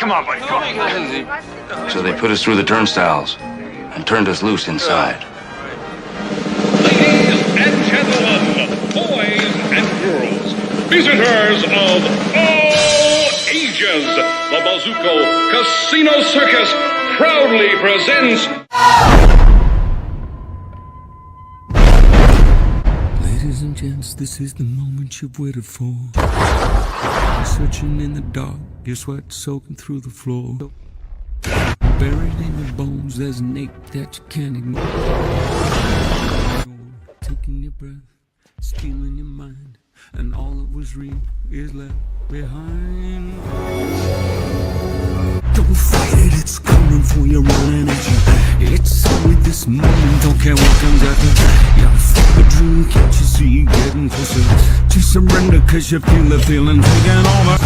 Come on, buddy. Come on. So they put us through the turnstiles and turned us loose inside. Ladies and gentlemen, boys and girls, visitors of all ages, the Bazuco Casino Circus proudly presents... Ladies and gents, this is the moment you've waited for. You're searching in the dark, your sweat soaking through the floor. Buried in your bones, there's an ache that you can't ignore. Taking your breath, stealing your mind, and all that was real is left behind. Don't fight it, it's coming for your own energy. It's only this moment, don't care what comes after. Yeah, feel the dream, can't you see you getting closer to surrender, cause you feel the feeling taking over.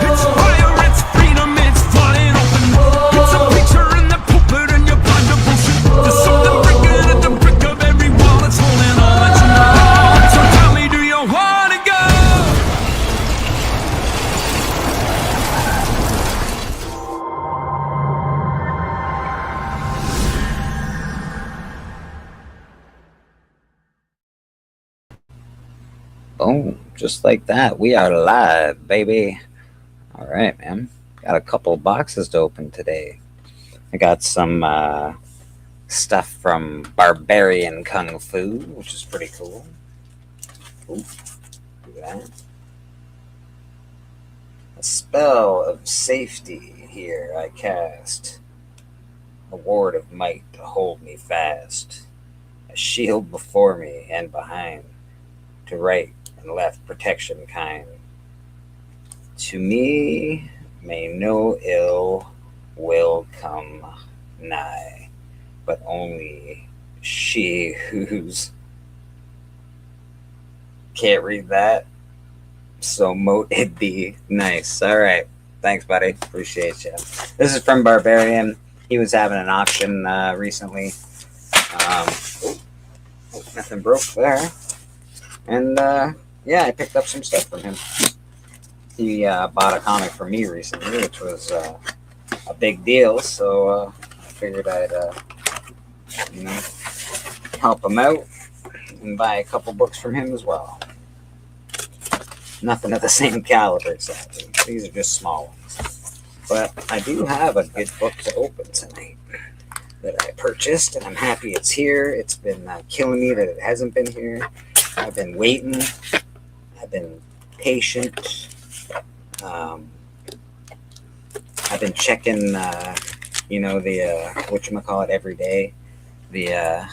It's fire, it's freedom, it's flooding open. It's a picture in the pulpit and you're blind devotion. There's something breaking at the brick of every wall that's holding all that you know. So tell me, do you wanna go? Boom, just like that. We are live, baby. All right, man. Got a couple boxes to open today. I got some stuff from Barbarian Kung Fu, which is pretty cool. Ooh, look at that. A spell of safety here I cast. A ward of might to hold me fast. A shield before me and behind. To right and left protection kind. To me may no ill will come nigh, but only she who's... Can't read that, so mote it be nice. All right, thanks, buddy. Appreciate you. This is from Barbarian. He was having an auction recently. Nothing broke there. And yeah, I picked up some stuff from him. He bought a comic from me recently, which was a big deal. So I figured I'd, help him out and buy a couple books from him as well. Nothing of the same caliber, exactly. These are just small ones. But I do have a good book to open tonight that I purchased, and I'm happy it's here. It's been killing me that it hasn't been here. I've been waiting. I've been patient. I've been checking, the whatchamacallit every day. The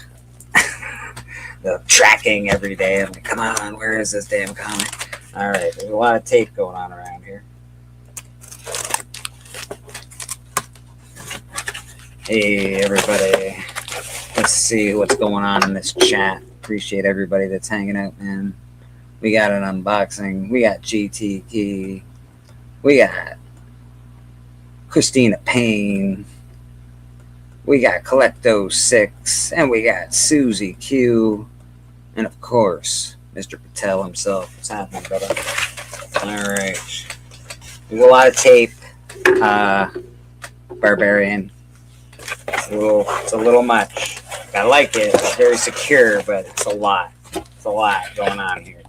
the tracking every day. I'm like, come on, where is this damn comic? All right, there's a lot of tape going on around here. Hey, everybody. Let's see what's going on in this chat. Appreciate everybody that's hanging out, man. We got an unboxing. We got GTK. We got Christina Payne. We got Collecto6. And we got Susie Q. And of course, Mr. Patel himself. What's happening, brother? All right. There's a lot of tape. Barbarian. It's a little much. I like it. It's very secure, but it's a lot. It's a lot going on here.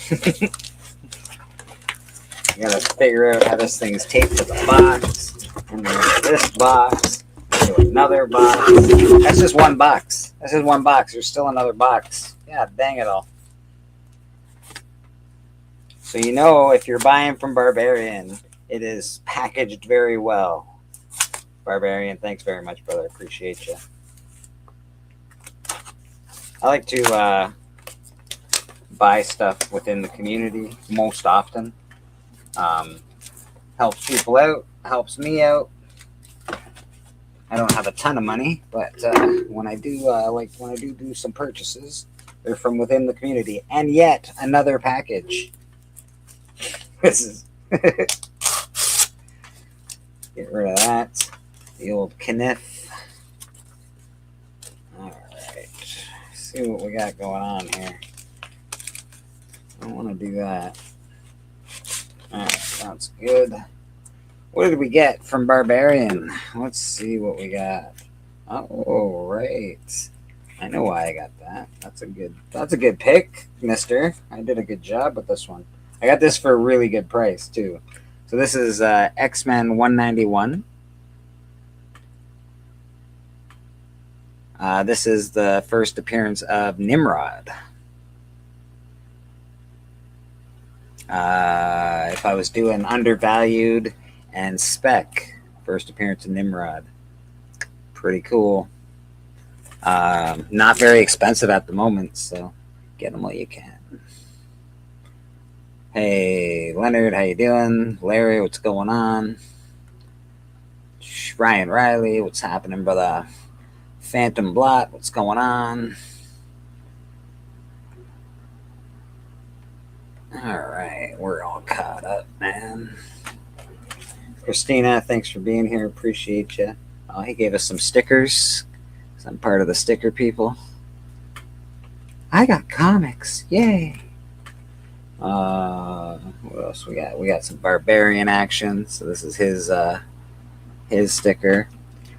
You gotta figure out how this thing is taped to the box. And then this box. To another box. That's just one box. That's just one box. There's still another box. Yeah, dang it all. So you know, if you're buying from Barbarian, it is packaged very well. Barbarian, thanks very much, brother. Appreciate you. I like to buy stuff within the community most often. Helps people out, helps me out. I don't have a ton of money, but when I do, when I do some purchases, they're from within the community. And yet another package. This is get rid of that. The old Kniff. Alright. See what we got going on here. I don't want to do that. Alright, sounds good. What did we get from Barbarian? Let's see what we got. Oh, right. I know why I got that. That's a good pick, mister. I did a good job with this one. I got this for a really good price, too. So this is X-Men 191. This is the first appearance of Nimrod. If I was doing Undervalued and Spec, first appearance of Nimrod. Pretty cool. Not very expensive at the moment, so get them while you can. Hey, Leonard, how you doing? Larry, what's going on? Ryan Riley, what's happening, brother? Phantom Blot, what's going on? Alright, we're all caught up, man. Christina, thanks for being here. Appreciate you. Oh, he gave us some stickers. I'm part of the sticker people. I got comics. Yay. What else we got? We got some Barbarian action. So this is his sticker.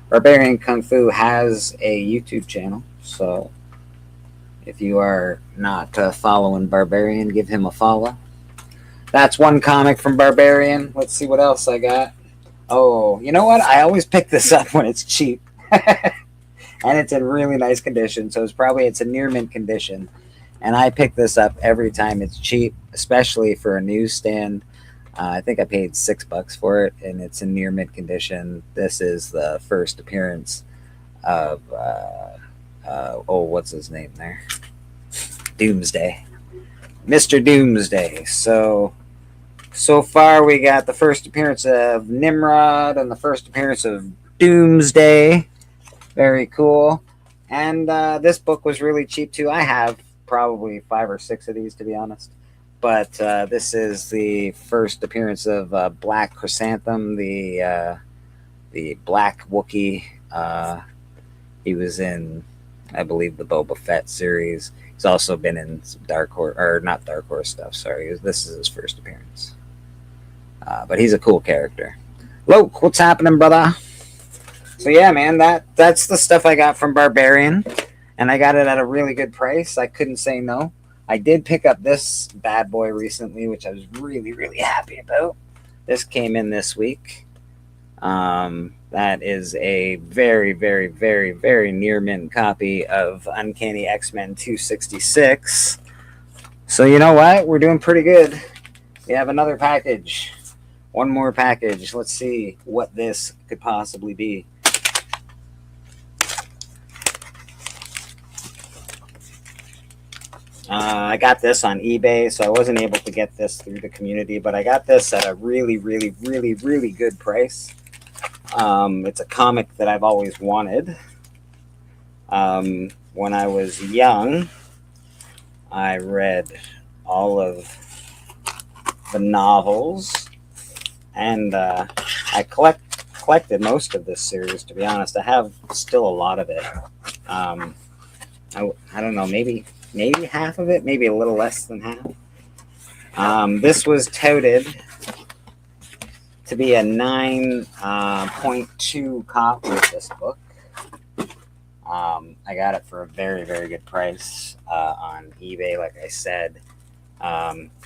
Barbarian Kung Fu has a YouTube channel. So if you are not following Barbarian, give him a follow. That's one comic from Barbarian. Let's see what else I got. Oh, you know what? I always pick this up when it's cheap. And it's in really nice condition. So it's a near mint condition. And I pick this up every time it's cheap, especially for a newsstand. I think I paid $6 for it, and it's in near mint condition. This is the first appearance of, what's his name there? Doomsday. Mr. Doomsday. So far we got the first appearance of Nimrod and the first appearance of Doomsday. Very cool. And this book was really cheap too. I have probably 5 or 6 of these, to be honest. But this is the first appearance of Black Chrysanthemum, the Black Wookiee. He was in, I believe, the Boba Fett series. He's also been in some Dark Horse, or not Dark Horse stuff, sorry. This is his first appearance. But he's a cool character. Loke, what's happening, brother? So yeah, man, that's the stuff I got from Barbarian. And I got it at a really good price. I couldn't say no. I did pick up this bad boy recently, which I was really, really happy about. This came in this week. That is a very, very, very, very near mint copy of Uncanny X-Men 266. So you know what? We're doing pretty good. We have another package. One more package. Let's see what this could possibly be. I got this on eBay, so I wasn't able to get this through the community, but I got this at a really, really, really, really good price. It's a comic that I've always wanted. When I was young, I read all of the novels, and I collected most of this series, to be honest. I have still a lot of it. I don't know, maybe half of it, maybe a little less than half. This was touted to be a 9.2 copy of this book. I got it for a very, very good price on eBay, like I said.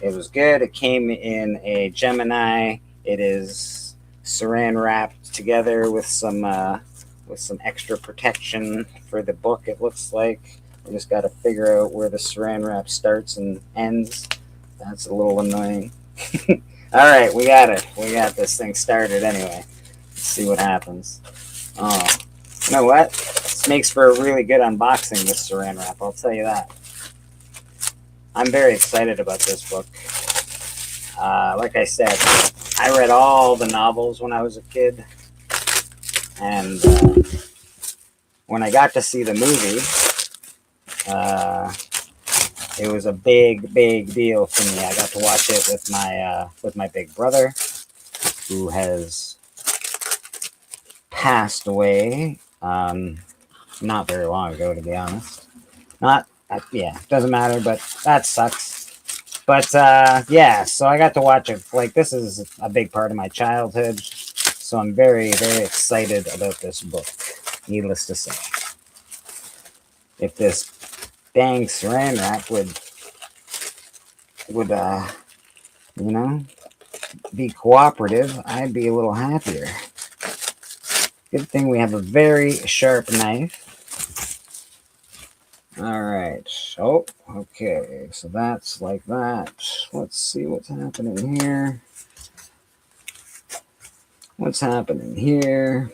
It was good. It came in a Gemini. It is saran wrapped together with some extra protection for the book, it looks like. We just got to figure out where the saran wrap starts and ends. That's a little annoying. All right, we got it. We got this thing started anyway. Let's see what happens. Oh, you know what? This makes for a really good unboxing, this saran wrap. I'll tell you that. I'm very excited about this book. Like I said, I read all the novels when I was a kid. And when I got to see the movie, it was a big, big deal for me. I got to watch it with my big brother, who has passed away not very long ago, to be honest. Doesn't matter, but that sucks. But yeah, so I got to watch it. Like, this is a big part of my childhood. So I'm very, very excited about this book, needless to say. If this dang saran wrap would you know, be cooperative, I'd be a little happier. Good thing we have a very sharp knife. All right. Oh, okay. So that's like that. Let's see what's happening here. What's happening here?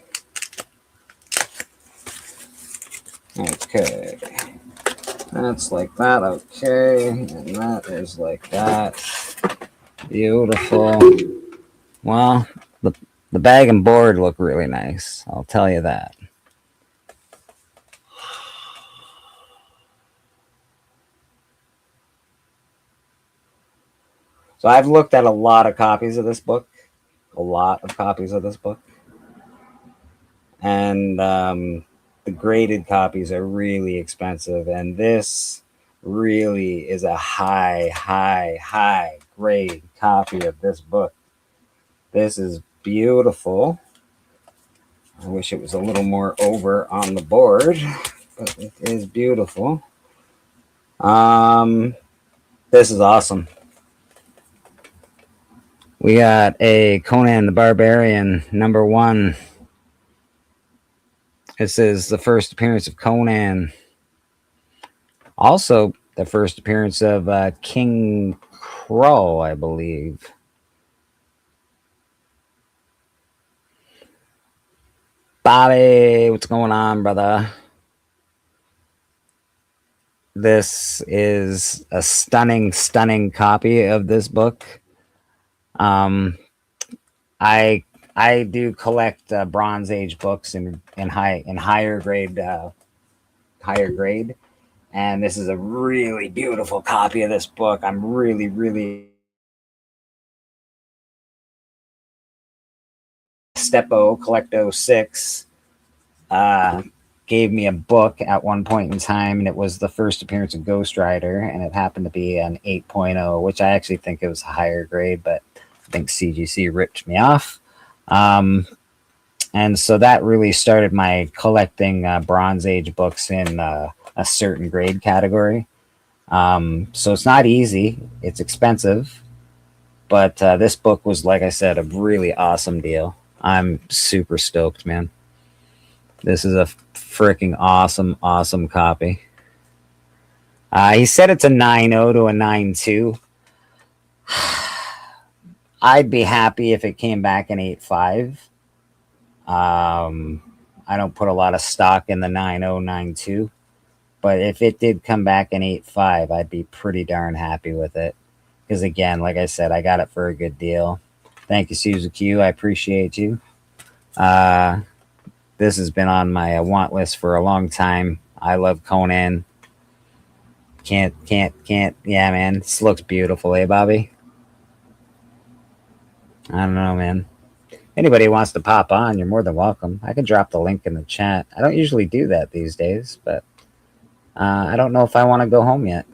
Okay. That's like that. Okay. And that is like that. Beautiful. Well, the bag and board look really nice. I'll tell you that. So I've looked at a lot of copies of this book. And the graded copies are really expensive. And this really is a high grade copy of this book. This is beautiful. I wish it was a little more over on the board, but it is beautiful. This is awesome. We got a Conan the Barbarian #1. This is the first appearance of Conan. Also, the first appearance of King Crow, I believe. Bobby, what's going on, brother? This is a stunning copy of this book. I do collect Bronze Age books in higher grade, and this is a really beautiful copy of this book. I'm really Stepo Collecto 6 gave me a book at one point in time, and it was the first appearance of Ghost Rider, and it happened to be an 8.0, which I actually think it was a higher grade, but I think CGC ripped me off. And so that really started my collecting Bronze Age books in a certain grade category. So it's not easy. It's expensive. But this book was, like I said, a really awesome deal. I'm super stoked, man. This is a freaking awesome copy. He said it's a 9.0 to a 9.2. I'd be happy if it came back in 8.5. I don't put a lot of stock in the 9.0, 9.2. But if it did come back in 8.5, I'd be pretty darn happy with it. Because again, like I said, I got it for a good deal. Thank you, Suzuki. I appreciate you. This has been on my want list for a long time. I love Conan. Can't. Yeah, man. This looks beautiful, eh, Bobby? I don't know, man. Anybody who wants to pop on, you're more than welcome. I can drop the link in the chat. I don't usually do that these days, but I don't know if I want to go home yet.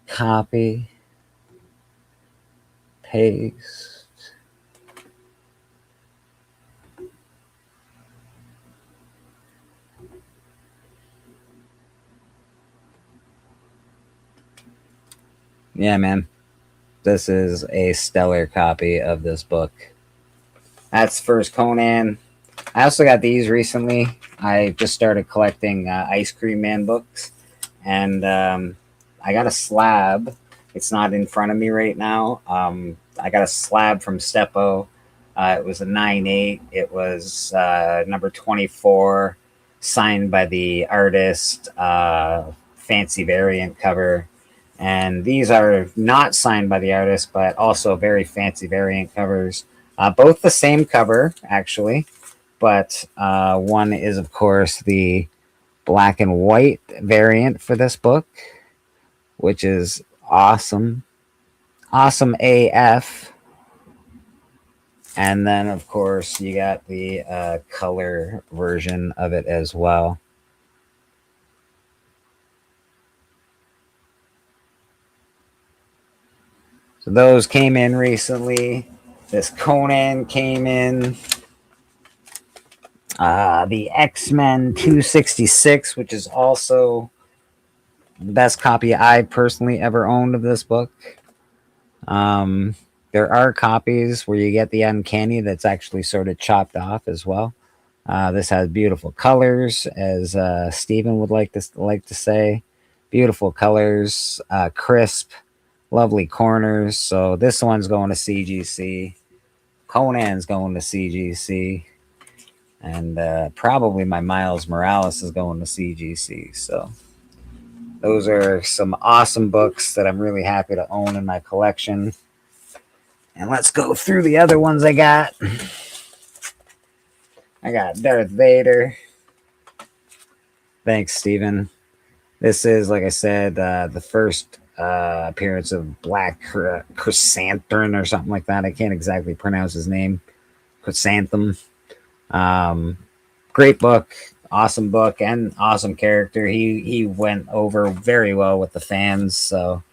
Copy. Paste. Yeah, man. This is a stellar copy of this book. That's first Conan. I also got these recently. I just started collecting Ice Cream Man books. And I got a slab. It's not in front of me right now. I got a slab from Stepo. It was a 9.8. It was number 24, signed by the artist, fancy variant cover. And these are not signed by the artist, but also very fancy variant covers. Both the same cover, actually. But one is, of course, the black and white variant for this book, which is awesome. Awesome AF. And then, of course, you got the color version of it as well. So those came in recently. This Conan came in. The X-Men 266, which is also the best copy I personally ever owned of this book. There are copies where you get the Uncanny that's actually sort of chopped off as well. This has beautiful colors, as Stephen would like to say. Beautiful colors, crisp, lovely corners. So this one's going to CGC. Conan's going to CGC. And probably my Miles Morales is going to CGC. So those are some awesome books that I'm really happy to own in my collection. And let's go through the other ones I got. I got Darth Vader. Thanks, Steven. This is, like I said, the first appearance of Black Chrysanthemum or something like that. I can't exactly pronounce his name. Chrysanthemum. Great book. Awesome book and awesome character. He went over very well with the fans, so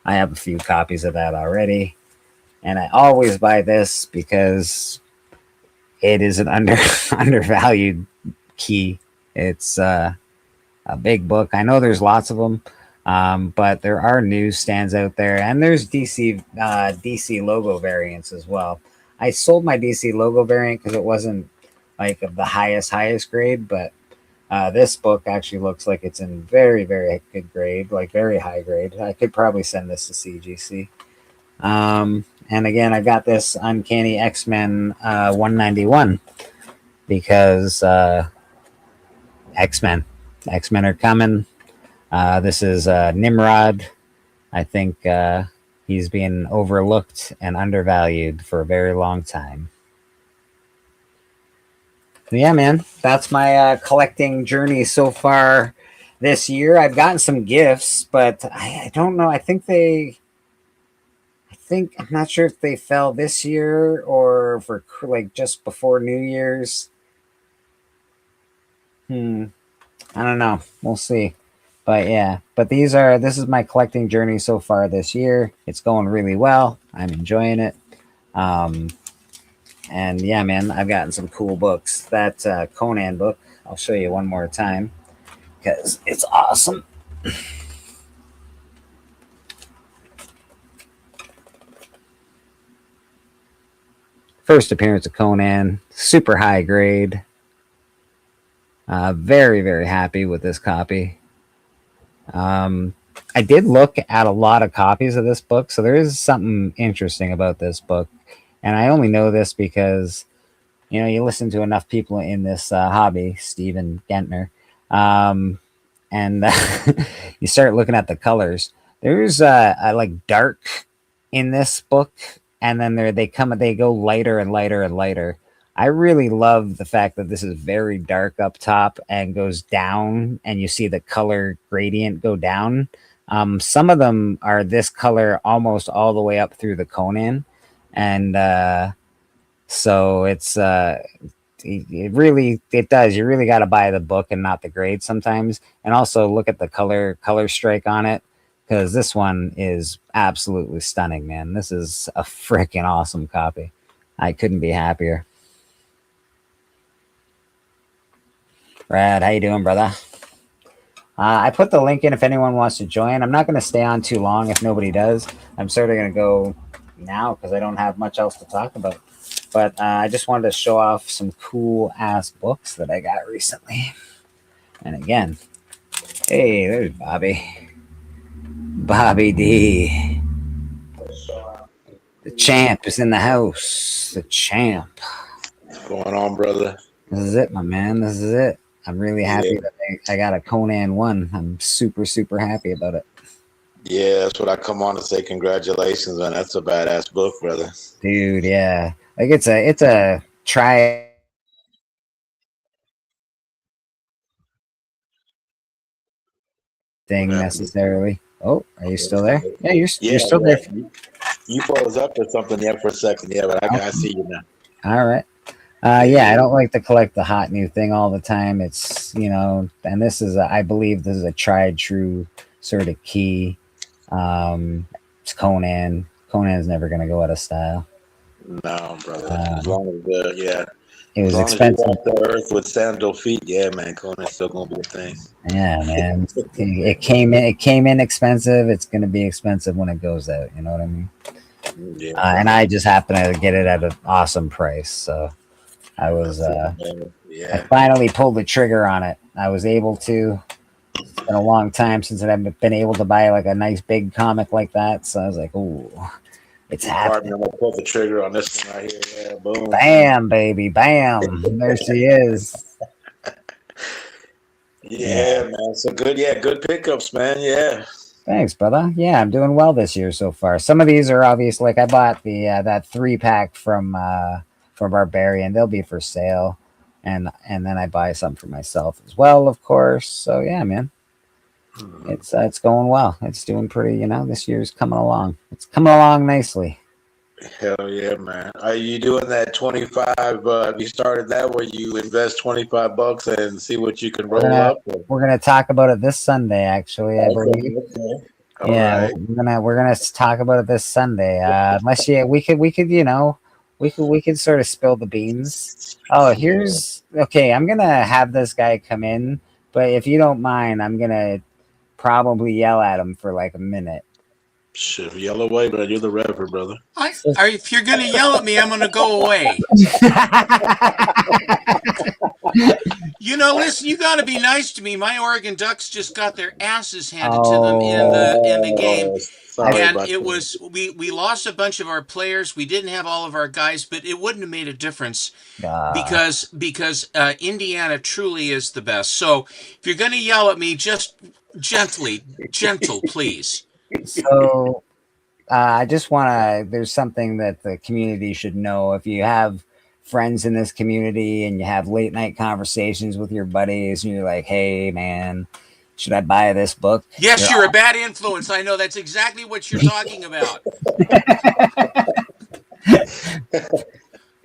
I have a few copies of that already. And I always buy this because it is an undervalued key. It's a big book. I know there's lots of them, but there are newsstands out there, and there's DC logo variants as well. I sold my DC logo variant because it wasn't like of the highest grade, but this book actually looks like it's in very, very good grade, like very high grade. I could probably send this to CGC. And again, I got this Uncanny X-Men 191 because X-Men are coming. This is Nimrod. I think he's being overlooked and undervalued for a very long time. So yeah, man, that's my collecting journey so far this year. I've gotten some gifts, but I don't know. I'm not sure if they fell this year or for like just before New Year's. I don't know. We'll see. But yeah, this is my collecting journey so far this year. It's going really well. I'm enjoying it. And yeah, man, I've gotten some cool books. That Conan book, I'll show you one more time because it's awesome. First appearance of Conan, super high grade. Very, very happy with this copy. I did look at a lot of copies of this book, so there is something interesting about this book. And I only know this because, you listen to enough people in this hobby, Steven Gentner, and you start looking at the colors. There's like dark in this book, and then they go lighter and lighter and lighter. I really love the fact that this is very dark up top and goes down, and you see the color gradient go down. Some of them are this color almost all the way up through the Conan, and so it's it does. You really got to buy the book and not the grade sometimes, and also look at the color strike on it, because this one is absolutely stunning, man. This is a freaking awesome copy. I couldn't be happier. Brad, how you doing, brother? I put the link in if anyone wants to join. I'm not going to stay on too long if nobody does. I'm sort of going to go now because I don't have much else to talk about. But I just wanted to show off some cool-ass books that I got recently. And again, hey, there's Bobby. Bobby D. The champ is in the house. The champ. What's going on, brother? This is it, my man. This is it. I'm really happy that I got a Conan 1. I'm super, super happy about it. Yeah, that's what I come on to say. Congratulations, man. That's a badass book, brother. Dude, yeah. Like it's a try thing necessarily. Oh, are you still there? Yeah, you're still there. You froze up or something there for a second, yeah, but I see you now. All right. Yeah, I don't like to collect the hot new thing all the time. It's, and this is, I believe this is a tried true sort of key. It's Conan Conan's never gonna go out of style. No, brother. As long as yeah, It as was long expensive. as you walk the earth with sandal feet, yeah, man, Conan's still gonna be a thing. Yeah, man. It came in. It came in expensive. It's gonna be expensive when it goes out. You know what I mean? Yeah, And I just happened to get it at an awesome price, so I was. I yeah. finally pulled the trigger on it. I was able to. It's been a long time since I've been able to buy like a nice big comic like that. So I was like, "Ooh, it's happening!" I'm gonna pull the trigger on this one right here. Yeah, boom. Bam, baby, bam! There she is. Yeah, man. So good. Yeah, good pickups, man. Yeah. Thanks, brother. Yeah, I'm doing well this year so far. Some of these are obvious. Like I bought the that 3-pack from Barbarian. They'll be for sale, and then I buy some for myself as well, of course. So yeah, man, it's going well. It's doing pretty. You know, this year's coming along. It's coming along nicely. Hell yeah, man. Are you doing that 25? Have you started that where you invest $25 and see what you can roll up? We're gonna talk about it this Sunday, actually. I believe. Okay. Yeah, Right. we're gonna talk about it this Sunday. Unless we could you know we could sort of spill the beans. Oh, here's okay. I'm gonna have this guy come in, but if you don't mind, I'm gonna probably yell at him for like a minute. Shit, yell away, but you're the reverend, brother. If you're going to yell at me, I'm going to go away. You know, listen, you got to be nice to me. My Oregon Ducks just got their asses handed to them in the game. Sorry And about it that. was we lost a bunch of our players. We didn't have all of our guys, but it wouldn't have made a difference because Indiana truly is the best. So if you're going to yell at me, just gentle, please. So I just want to. There's something that the community should know. If you have friends in this community and you have late night conversations with your buddies, and you're like, "Hey, man, should I buy this book?" Yes, you're a bad influence. I know that's exactly what you're talking about.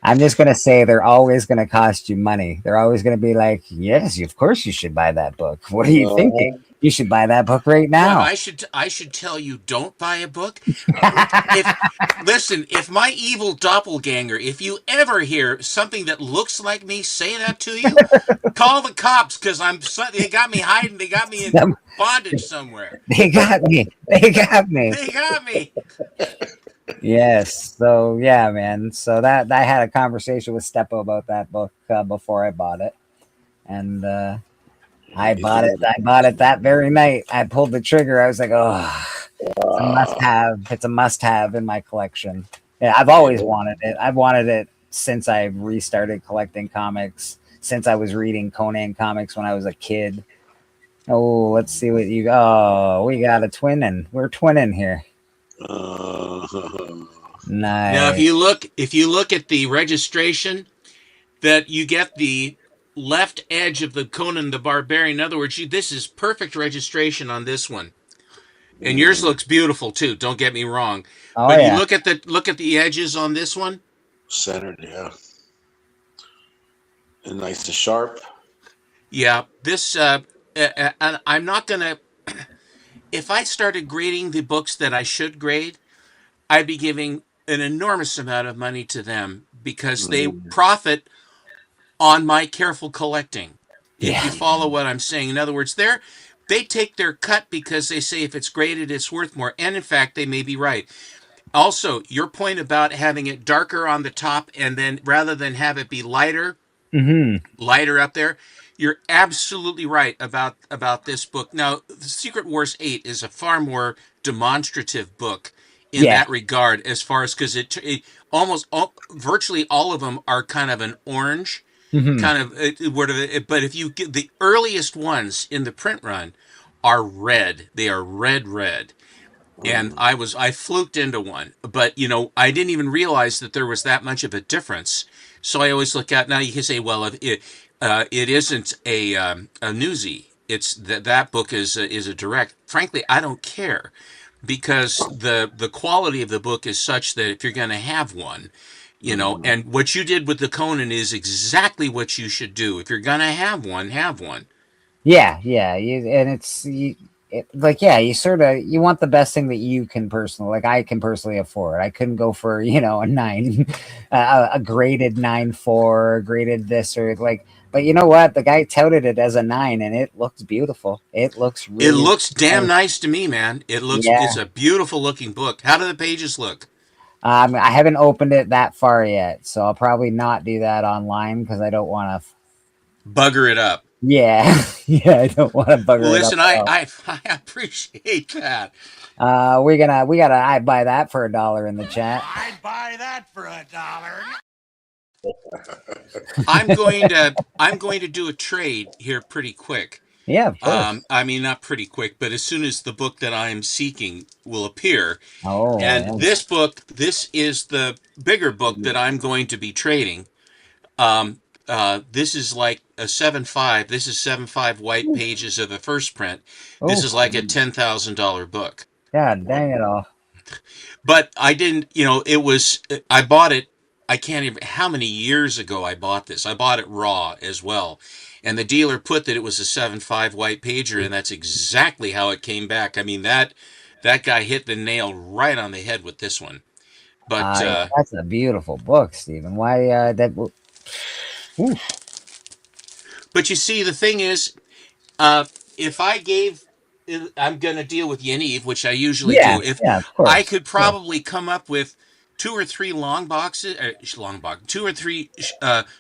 I'm just going to say they're always going to cost you money. They're always going to be like, yes, of course you should buy that book. What are you thinking? You should buy that book right now. Well, I should tell you, don't buy a book. Listen, if my evil doppelganger, if you ever hear something that looks like me say that to you, call the cops because they got me hiding. They got me in bondage somewhere. They got me. They got me. They got me. Yes. So yeah, man. So that I had a conversation with Steppo about that book before I bought it, and I bought it. I bought it that very night. I pulled the trigger. I was like, oh, it's a must-have. It's a must-have in my collection. Yeah, I've always wanted it. I've wanted it since I restarted collecting comics. Since I was reading Conan comics when I was a kid. Oh, let's see what you. Oh, we got a twinning. We're twinning here. Nice. Now, if you look at the registration, that you get the left edge of the Conan the Barbarian. In other words, this is perfect registration on this one, and yours looks beautiful too. Don't get me wrong, but you look at the edges on this one. Centered, yeah, and nice and sharp. Yeah, this. I'm not gonna. If I started grading the books that I should grade, I'd be giving an enormous amount of money to them because they profit on my careful collecting. If you follow what I'm saying. In other words, they take their cut because they say if it's graded, it's worth more. And in fact, they may be right. Also, your point about having it darker on the top and then rather than have it be lighter up there, you're absolutely right about this book. Now, Secret Wars 8 is a far more demonstrative book in that regard, as far as because it virtually all of them are kind of an orange, kind of but if you get the earliest ones in the print run are red. They are red. And I fluked into one, but I didn't even realize that there was that much of a difference. So I always look at, now you can say, well, it isn't a newsie. It's that book is a direct. Frankly, I don't care because the quality of the book is such that if you're going to have one, and what you did with the Conan is exactly what you should do. If you're going to have one, have one. Yeah. And it's like, yeah, you want the best thing that you can personally, like I can personally afford. I couldn't go for, a 9, a graded 9.4, graded this or like, but you know what? The guy touted it as a 9 and it looks beautiful. It looks It really looks damn nice. nice to me, man. Yeah. It's a beautiful looking book. How do the pages look? I haven't opened it that far yet, so I'll probably not do that online because I don't want to. Bugger it up. Yeah, yeah, I don't want to bugger Well, it up listen, at all. I appreciate that. We gotta I buy that for $1 in the chat. I'd buy that for $1. I'm going to do a trade here pretty quick. Yeah, of course. I mean, not pretty quick, but as soon as the book that I am seeking will appear, Oh, and yeah. this is the bigger book that I'm going to be trading. This is like a 7.5. This is 7.5 white pages of the first print. This Oh, is like a $10,000 book. God dang it all. But I didn't, I bought it. I can't even, how many years ago I bought this. I bought it raw as well. And the dealer put that it was a 7.5 white pager, and that's exactly how it came back. I mean, that guy hit the nail right on the head with this one. But That's a beautiful book, Stephen. Why Ooh. but you see, the thing is, if I'm going to deal with Yaniv, which I usually Yeah, do. If yeah, of course. I could probably come up with 2 or 3 2 or 3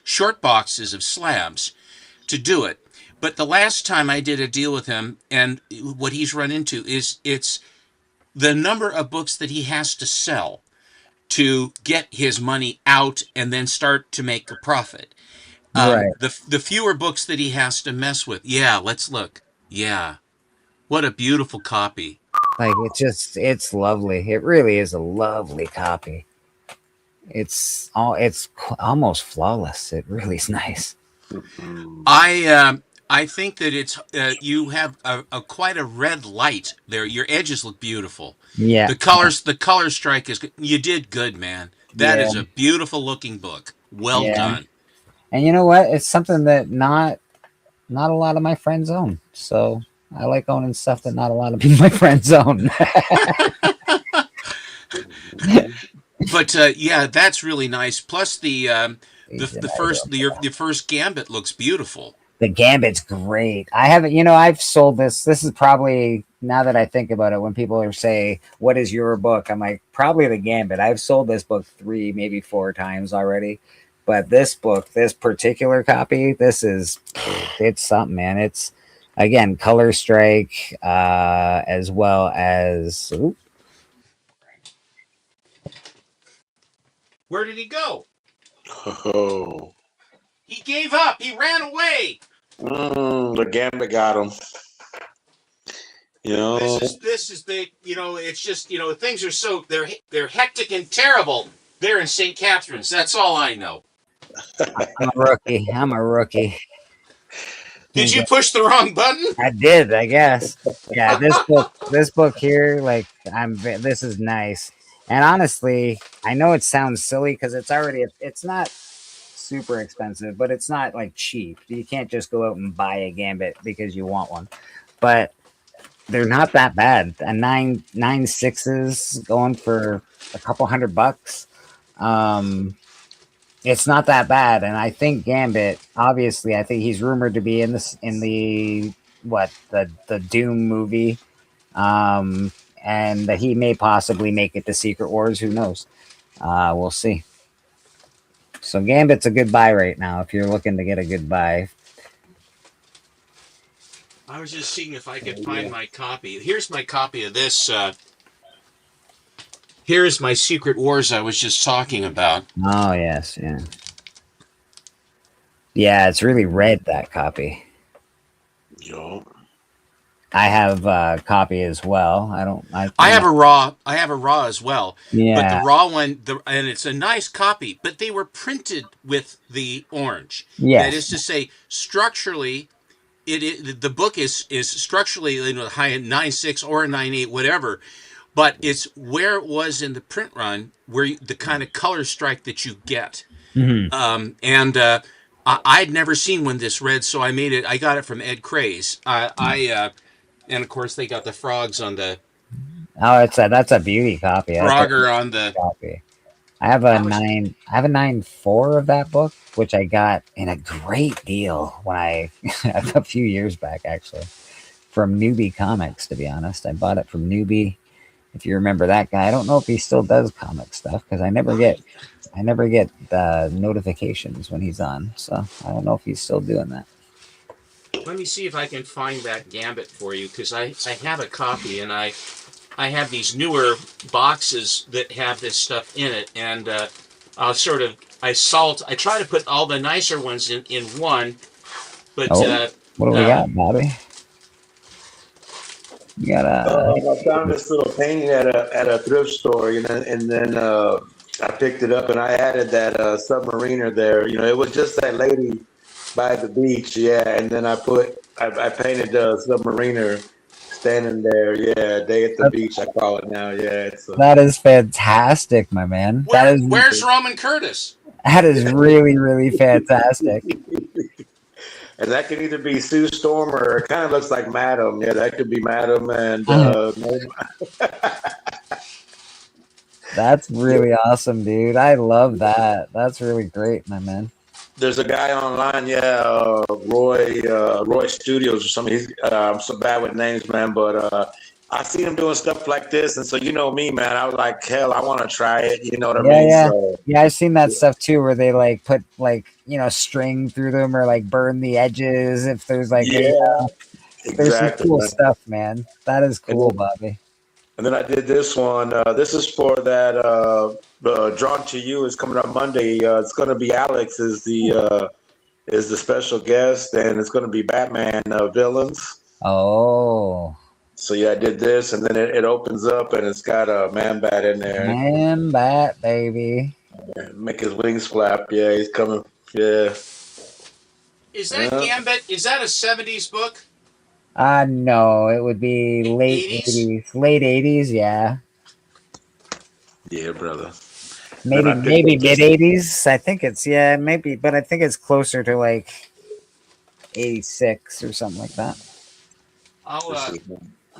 short boxes of slabs to do it. But the last time I did a deal with him, and what he's run into is it's the number of books that he has to sell to get his money out and then start to make a profit. Right. The fewer books that he has to mess with. Yeah, let's look. Yeah. What a beautiful copy. Like it's lovely. It really is a lovely copy. It's almost flawless. It really is nice. I think that it's you have a quite a red light there. Your edges look beautiful. Yeah. The color strike is good. You did good, man. That Yeah. is a beautiful looking book. Well Yeah. done. And you know what? It's something that not a lot of my friends own. So I like owning stuff that not a lot of my friends own. But yeah, that's really nice. Plus the first Gambit looks beautiful. The Gambit's great. I haven't, I've sold this. This is probably, now that I think about it, when people are say, "What is your book?" I'm like, probably the Gambit. I've sold this book 3, maybe 4 times already. But this book, this particular copy, it's something, man. It's, again, color strike, as well as. Ooh. Where did he go? Oh. He gave up. He ran away. The Gambit got him. This is the it's just things are so they're hectic and terrible. They're in St. Catharines. That's all I know. I'm a rookie. Did you push the wrong button? I did, I guess. Yeah, this book here, like this is nice. And honestly, I know it sounds silly because it's not super expensive, but it's not like cheap. You can't just go out and buy a Gambit because you want one. But they're not that bad. A 9.6s going for a couple $100. It's not that bad. And I think Gambit, obviously, I think he's rumored to be in the Doom movie. And that he may possibly make it to Secret Wars. Who knows? We'll see. So Gambit's a good buy right now if you're looking to get a good buy. I was just seeing if I could find my copy. Here's my copy of this. Here's my Secret Wars I was just talking about. Oh, yes. Yeah. Yeah, it's really red, that copy. Yo. I have a copy as well. I have a raw as well. Yeah. But the raw one, and it's a nice copy, but they were printed with the orange. Yes. That is to say, structurally, the book is structurally high at 9.6 or 9.8, whatever. But it's where it was in the print run, where the kind of color strike that you get. Mm-hmm. I'd never seen one this red, so I made it. I got it from Ed Craze. and of course they got the frogs on the Oh, that's a beauty copy. That's a Frogger on the. copy. I have a 9.4 of that book, which I got in a great deal when I a few years back, actually, from Newbie Comics. To be honest, I bought it from Newbie. If you remember that guy, I don't know if he still does comic stuff because I never get the notifications when he's on. So I don't know if he's still doing that. Let me see if I can find that Gambit for you, because I have a copy, and I have these newer boxes that have this stuff in it, and I try to put all the nicer ones in one, but Oh, what do we got, Bobby? You got I found this little painting at a thrift store, and then I picked it up and I added that submariner there. It was just that lady by the beach, yeah. And then I painted the submariner standing there, yeah. Day at the beach, I call it now, yeah. that is fantastic, my man. Where's Roman Curtis? That is really, really fantastic. And that could either be Sue Storm or it kind of looks like Madam. Yeah, that could be Madam and. That's really awesome, dude. I love that. That's really great, my man. There's a guy online, yeah, Roy Studios or something. I'm so bad with names, man, but I see him doing stuff like this, and so me, man. I was like, hell, I want to try it. You know what I mean? Yeah, So, yeah. I've seen that stuff too, where they like put string through them or like burn the edges if there's like there's some exactly. cool Man. stuff, man. That is cool, Bobby. And then I did this one. This is for that. Drawn to You is coming up Monday. It's going to be Alex is the special guest, and it's going to be Batman villains. Oh, So yeah, I did this, and then it opens up, and it's got a Man-Bat in there. Man-Bat, baby. Make his wings flap. Yeah, he's coming. Yeah. Is that Gambit? Is that a 70s book? No, it would be late 80s. Late 80s, yeah. Yeah, brother. Maybe mid 80s. I think it's maybe, but I think it's closer to like 86 or something like that.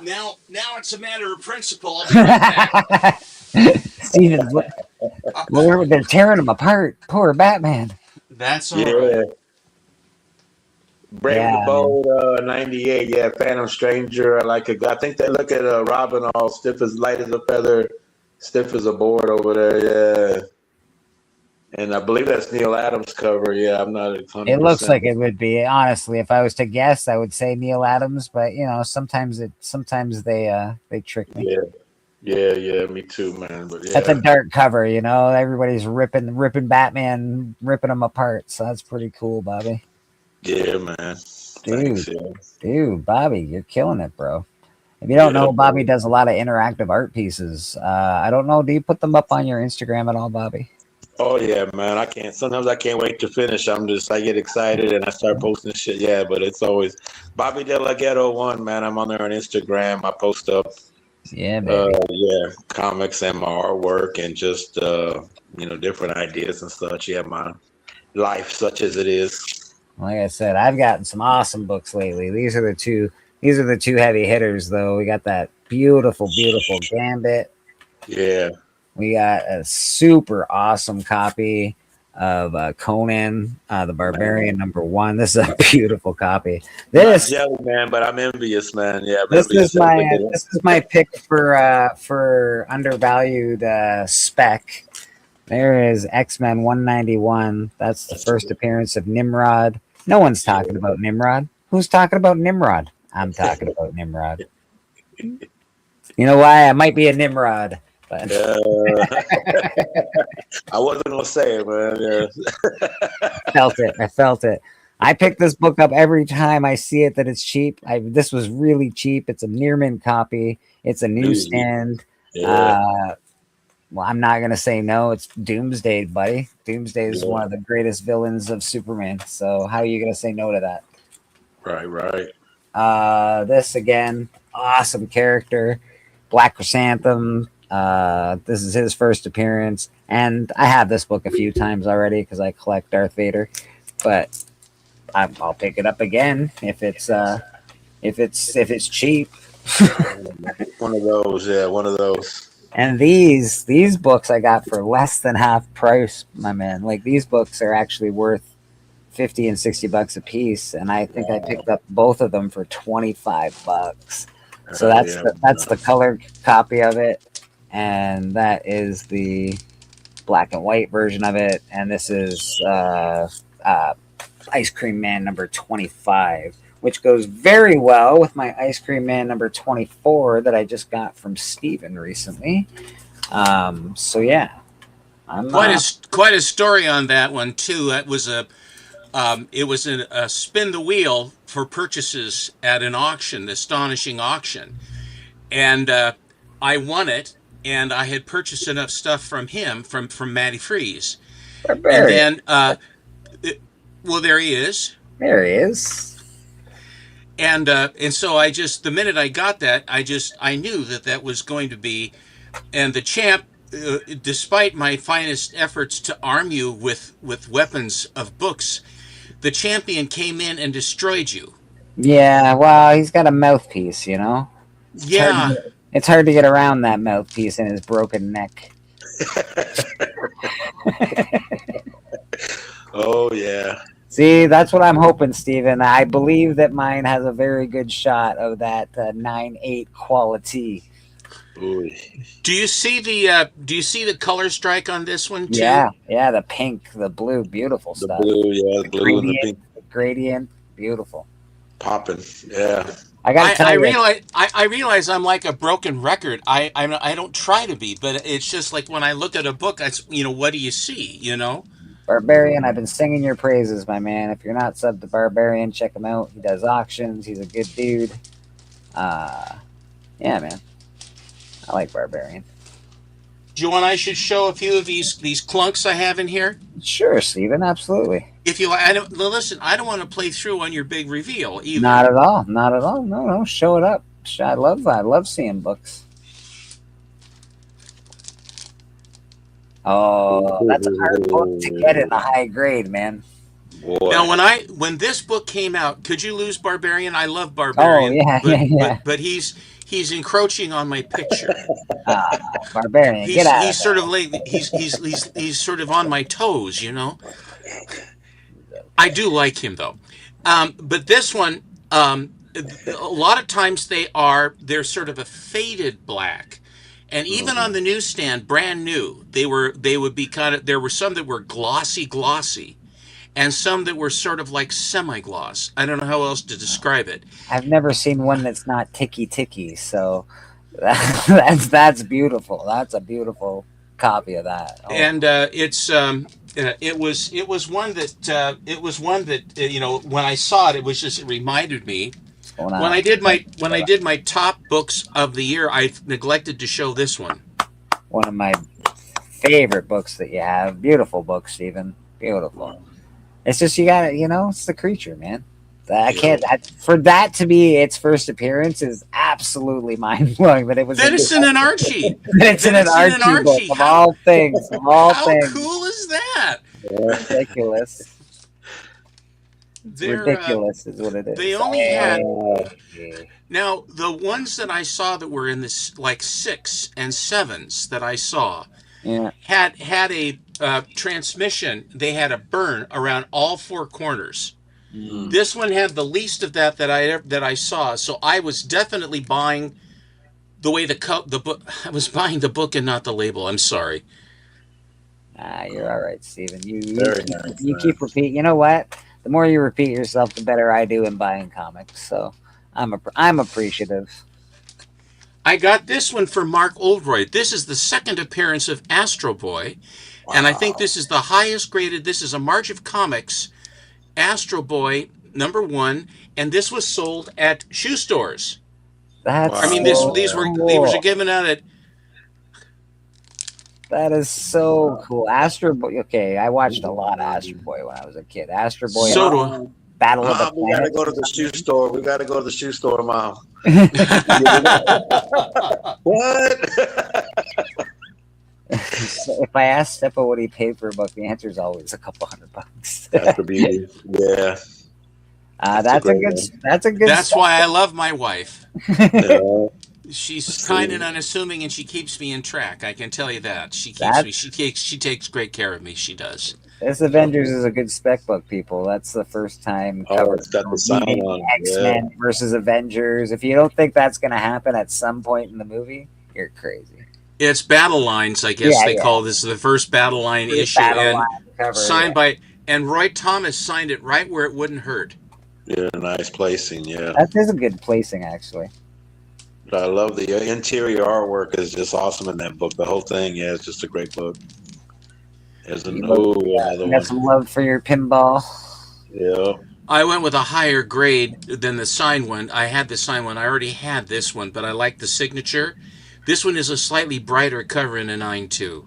Now it's a matter of principle. I'll be right back. Steven, they're tearing him apart. Poor Batman. That's all right. Brave the Bold, 98. Yeah, Phantom Stranger. I think they look at Robin all stiff as light as a feather, stiff as a board over there. Yeah. And I believe that's Neil Adams' cover. Yeah, I'm not 100%. It looks like it would be. Honestly, if I was to guess, I would say Neil Adams. But sometimes they trick me. Yeah, me too, man. But yeah, that's a dark cover. Everybody's ripping Batman, ripping him apart. So that's pretty cool, Bobby. Yeah, man. Dude, Bobby, you're killing it, bro. If you don't know, Bobby does a lot of interactive art pieces. I don't know. Do you put them up on your Instagram at all, Bobby? Oh yeah, man. Sometimes I can't wait to finish. I get excited and I start posting shit. Yeah, but it's always Bobby De La Ghetto 1, man. I'm on there on Instagram. I post up comics and my artwork and just different ideas and such. Yeah, my life such as it is. Like I said, I've gotten some awesome books lately. These are the two heavy hitters, though. We got that beautiful Gambit. Yeah. We got a super awesome copy of Conan the Barbarian #1. This is a beautiful copy. Not jelly, man, but I'm envious, man. Yeah, this is my pick for undervalued spec. There is X-Men 191. That's the first appearance of Nimrod. No one's talking about Nimrod. Who's talking about Nimrod? I'm talking about Nimrod. You know why? I might be a Nimrod. But I wasn't gonna say it, man. Yeah. I felt it. I pick this book up every time I see it that it's cheap. This was really cheap. It's a near mint copy. It's a newsstand. Yeah. Well, I'm not gonna say no. It's Doomsday, buddy. Doomsday is one of the greatest villains of Superman. So how are you gonna say no to that? Right. This again, awesome character, Black Chrysanthemum. This is his first appearance, and I have this book a few times already because I collect Darth Vader. But I'll pick it up again if it's cheap. One of those, yeah, one of those. And these books I got for less than half price, my man. Like these books are actually worth 50 and 60 bucks a piece, and I think I picked up both of them for 25 bucks. So that's Yeah. that's the colored copy of it, and that is the black and white version of it, and this is Ice Cream Man number 25, which goes very well with my Ice Cream Man number 24 that I just got from Steven recently. So yeah, I'm Quite a story on that one too. That was a spin the wheel for purchases at an auction, the Astonishing Auction, and I won it. And I had purchased enough stuff from him, from Matty Freeze, and then well, there he is. There he is. And so I just, the minute I got that, I knew that was going to be, and the champ, despite my finest efforts to arm you with weapons of books, the champion came in and destroyed you. Yeah, well, he's got a mouthpiece, you know. Yeah. It's hard to get around that mouthpiece and his broken neck. Oh yeah. See, that's what I'm hoping, Steven. I believe that mine has a very good shot of that 9.8 quality. Ooh. Do you see the color strike on this one too? Yeah, the pink, the blue, beautiful The stuff. blue, yeah, the blue and the pink The gradient, beautiful. popping. Yeah. I gotta tell you, I realize I'm like a broken record. I don't try to be, but it's just like when I look at a book, what do you see? Barbarian, I've been singing your praises, my man. If you're not subbed to Barbarian, check him out. He does auctions. He's a good dude. Yeah, man. I like Barbarian. Do you want I should show a few of these clunks I have in here? Sure, Steven, absolutely. If you listen, I don't want to play through on your big reveal either. Not at all. Not at all. No, show it up. I love seeing books. Oh, that's a hard book to get in a high grade, man. Boy. Now, when this book came out, could you lose Barbarian? I love Barbarian. Oh, yeah. But he's encroaching on my picture. Barbarian, get out. He's sort of like he's sort of on my toes, I do like him though, but this one, a lot of times they're sort of a faded black, and even on the newsstand, brand new, they would be there were some that were glossy, and some that were sort of like semi-gloss. I don't know how else to describe it. I've never seen one that's not ticky, so that's beautiful. That's a beautiful copy of that. Oh. And it was one that when I saw it, it reminded me. When I did my top books of the year, I neglected to show this one. One of my favorite books that you have. Beautiful book, Stephen. Beautiful. It's just you got it's the creature, man. I can't. For that to be its first appearance is absolutely mind blowing. That it was. Vincent and Archie. Vincent and Archie book of all things. Of all things. How cool is that? Ridiculous. Ridiculous is what it is. They only had. Now the ones that I saw that were in this like 6 and 7s that I saw had a transmission. They had a burn around all 4 corners. This one had the least of that I saw. So I was definitely buying the way the book. I was buying the book and not the label. I'm sorry. You're all right, Stephen. You keep repeating. You know what? The more you repeat yourself, the better I do in buying comics. So I'm appreciative. I got this one for Mark Oldroyd. This is the second appearance of Astro Boy, and I think this is the highest graded. This is a March of Comics Astro Boy #1, and this was sold at shoe stores. These were given out at. That is so cool. Astro Boy. Okay, I watched a lot of Astro Boy when I was a kid. Astro Boy. So do I. Battle of the We gotta go to the shoe store. We gotta go to the shoe store tomorrow. What? So if I ask Steppa what he paid for a book, the answer is always a couple $100. That's the beauty. Yeah. That's a great good. one. That's a good. That's why I love my wife. Yeah. She's kind and unassuming, and she keeps me in track. I can tell you that. That She takes great care of me. She does. this Avengers is a good spec book, people. That's the first time Oh, cover it's got the sign meeting on it. X-Men versus Avengers. If you don't think that's going to happen at some point in the movie, you're crazy. It's Battle Lines, I guess Yeah, they yeah. call this the first Battle Line First issue, Battle and Line cover, signed yeah. by and Roy Thomas signed it right where it wouldn't hurt. Yeah, nice placing. Yeah, That is a good placing, actually. but I love the interior artwork. Is just awesome in that book. The whole thing, yeah, it's just a great book. There's another You got one. some love for your pinball. Yeah. I went with a higher grade than the signed one. I had the signed one. I already had this one, but I like the signature. This one is a slightly brighter cover in a 9.2.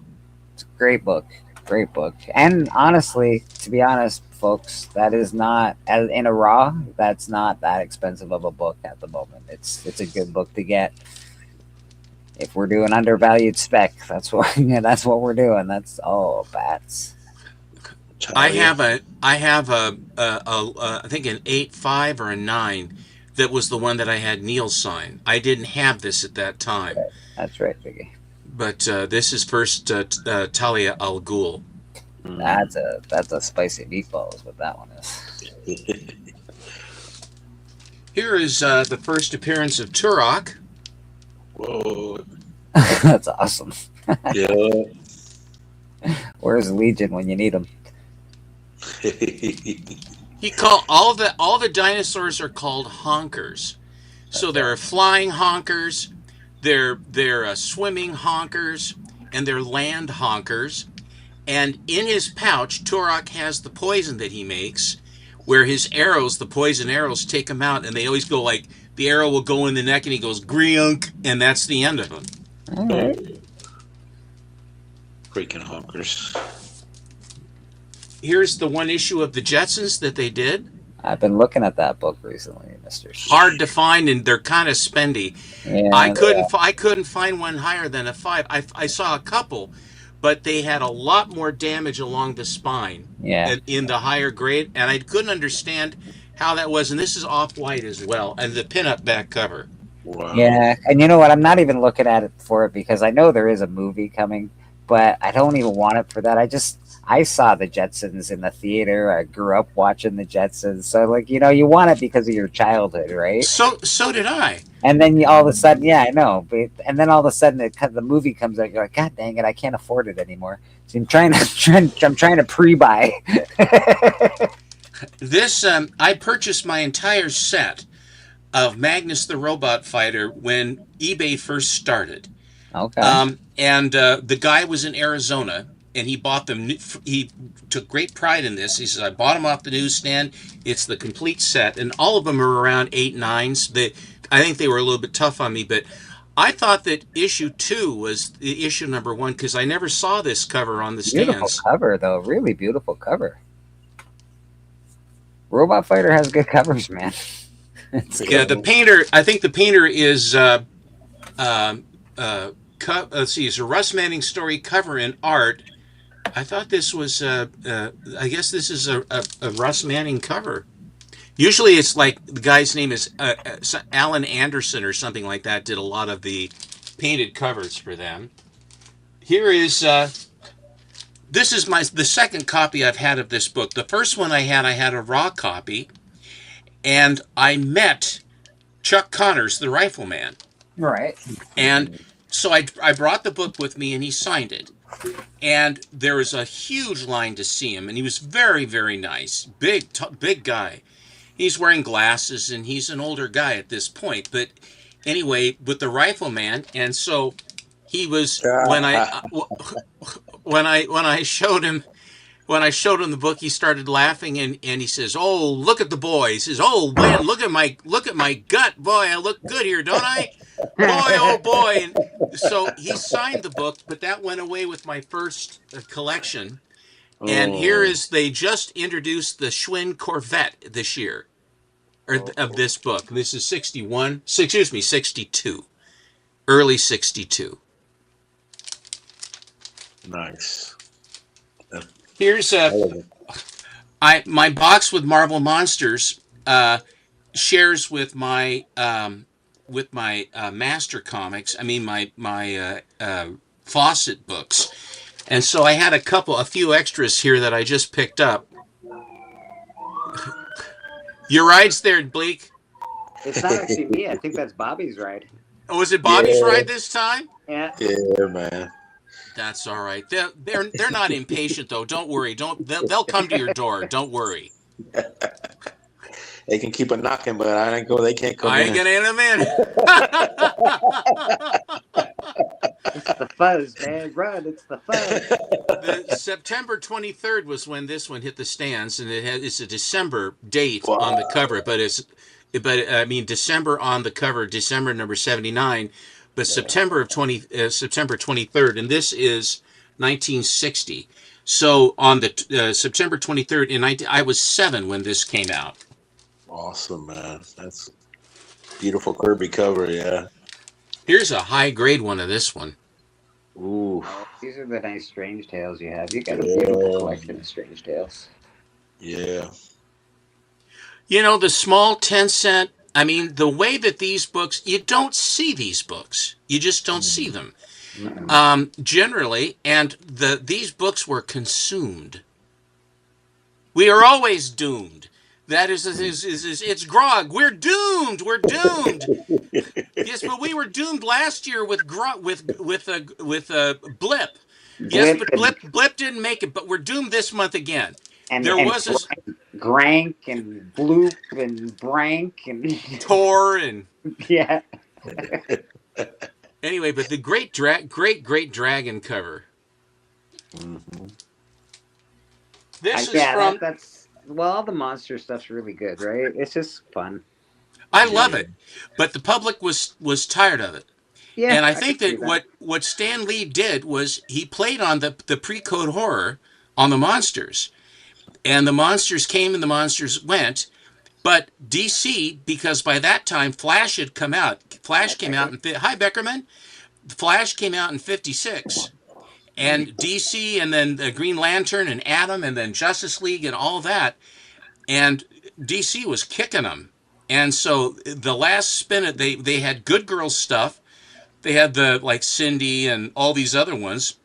It's a great book. Great book. And honestly, to be honest, folks, that is not in a raw. That's not that expensive of a book at the moment. It's a good book to get. If we're doing undervalued spec, that's what that's what we're doing. That's bats. I have a I think an 8.5 or a 9 that was the one that I had Neil sign. I didn't have this at that time, That's right, Biggie. but this is first Talia al Ghul. That's a spicy meatball is what that one is. Here is the first appearance of Turok. Whoa. That's awesome. Yeah. Where's Legion when you need them? He called all the dinosaurs are called honkers. So there are flying honkers, they're swimming honkers, and they're land honkers. And in his pouch, Turok has the poison that he makes, where his arrows, the poison arrows, take him out, and they always go like the arrow will go in the neck, and he goes griunk, and that's the end of him. All right. Freaking honkers. Here's the one issue of the Jetsons that they did. I've been looking at that book recently, Mr. Hard to find, and they're kind of spendy. Yeah, I couldn't find one higher than a 5. I saw a couple, but they had a lot more damage along the spine in the higher grade, and I couldn't understand how that was. And this is off-white as well, and the pin-up back cover. Wow. Yeah, and you know what? I'm not even looking at it for it because I know there is a movie coming, but I don't even want it for that. I saw the Jetsons in the theater. I grew up watching the Jetsons, so like you want it because of your childhood, right? So did I. And then all of a sudden, yeah, I know, and then all of a sudden the movie comes out. You're like, God dang it, I can't afford it anymore. So I'm trying to pre-buy. This I purchased my entire set of Magnus the Robot Fighter when eBay first started. Okay. And the guy was in Arizona, and he bought them. He took great pride in this. He says, "I bought them off the newsstand. It's the complete set, and all of them are around 8 9s. I think they were a little bit tough on me, but I thought that issue 2 was the issue number 1 because I never saw this cover on the Beautiful stands. cover, though. Really beautiful cover. Robot Fighter has good covers, man. Yeah, the painter. I think the painter is. Let's see, it's a Russ Manning story cover in art. I thought this was. I guess this is a Russ Manning cover. Usually, it's like the guy's name is Alan Anderson or something like that. Did a lot of the painted covers for them. Here is. This is the second copy I've had of this book. The first one I had a raw copy, and I met Chuck Connors, the rifleman. Right. And so I brought the book with me, and he signed it. And there was a huge line to see him, and he was very, very nice. Big guy. He's wearing glasses, and he's an older guy at this point. But anyway, with the rifleman, and so he was when I showed him the book, he started laughing, and he says, "Oh, look at the boy." He says, "Oh man, look at my gut, boy. I look good here, don't I? Boy, oh boy." And so he signed the book, but that went away with my first collection. And here is, they just introduced the Schwinn Corvette this year, of this book. This is 62, early 62. Nice. Here's my box with Marvel Monsters shares with my Master Comics. I mean my Fawcett books, and so I had a few extras here that I just picked up. Your ride's there, Bleak. It's not actually me. I think that's Bobby's ride. Oh, was it Bobby's Yeah. ride this time? Yeah. Yeah, man. That's all right. They're not impatient though. Don't worry. They'll come to your door. Don't worry. They can keep a knocking, but I ain't go. They can't come I ain't in. gonna let them in. It's the fuzz, man. Run, it's the fuzz. The September 23rd was when this one hit the stands, and it's a December date on the cover, but I mean December on the cover, December number 79, but September 23rd, and this is 1960. So on the September 23rd I was 7 when this came out. Awesome, man. That's beautiful Kirby cover. Yeah. Here's a high grade one of this one. Ooh. Oh, these are the nice Strange Tales you have. You got a beautiful collection of Strange Tales. Yeah. You know, the small 10-cent, I mean, the way that these books, you don't see these books. You just don't see them. Generally, and these books were consumed. We are always doomed. That is it's grog. We're doomed. We're doomed. Yes, but we were doomed last year with Blip. Yes, but Blip didn't make it. But we're doomed this month again. And There and was a Grank and Bloop and Brank and Tor and yeah. anyway, but the great dragon cover. Mm-hmm. This is Yeah, from. that's well, all the monster stuff's really good, right? It's just fun. I love it, but the public was tired of it. Yeah, And I can think see that what Stan Lee did was he played on the pre-code horror on the monsters. And the monsters came and the monsters went. But DC, because by that time Flash had come out. Flash came out in hi Beckerman. Flash came out in 56. And DC and then the Green Lantern and Atom and then Justice League and all that. And DC was kicking them. And so the last spin, they had Good Girls stuff. They had the like Cindy and all these other ones.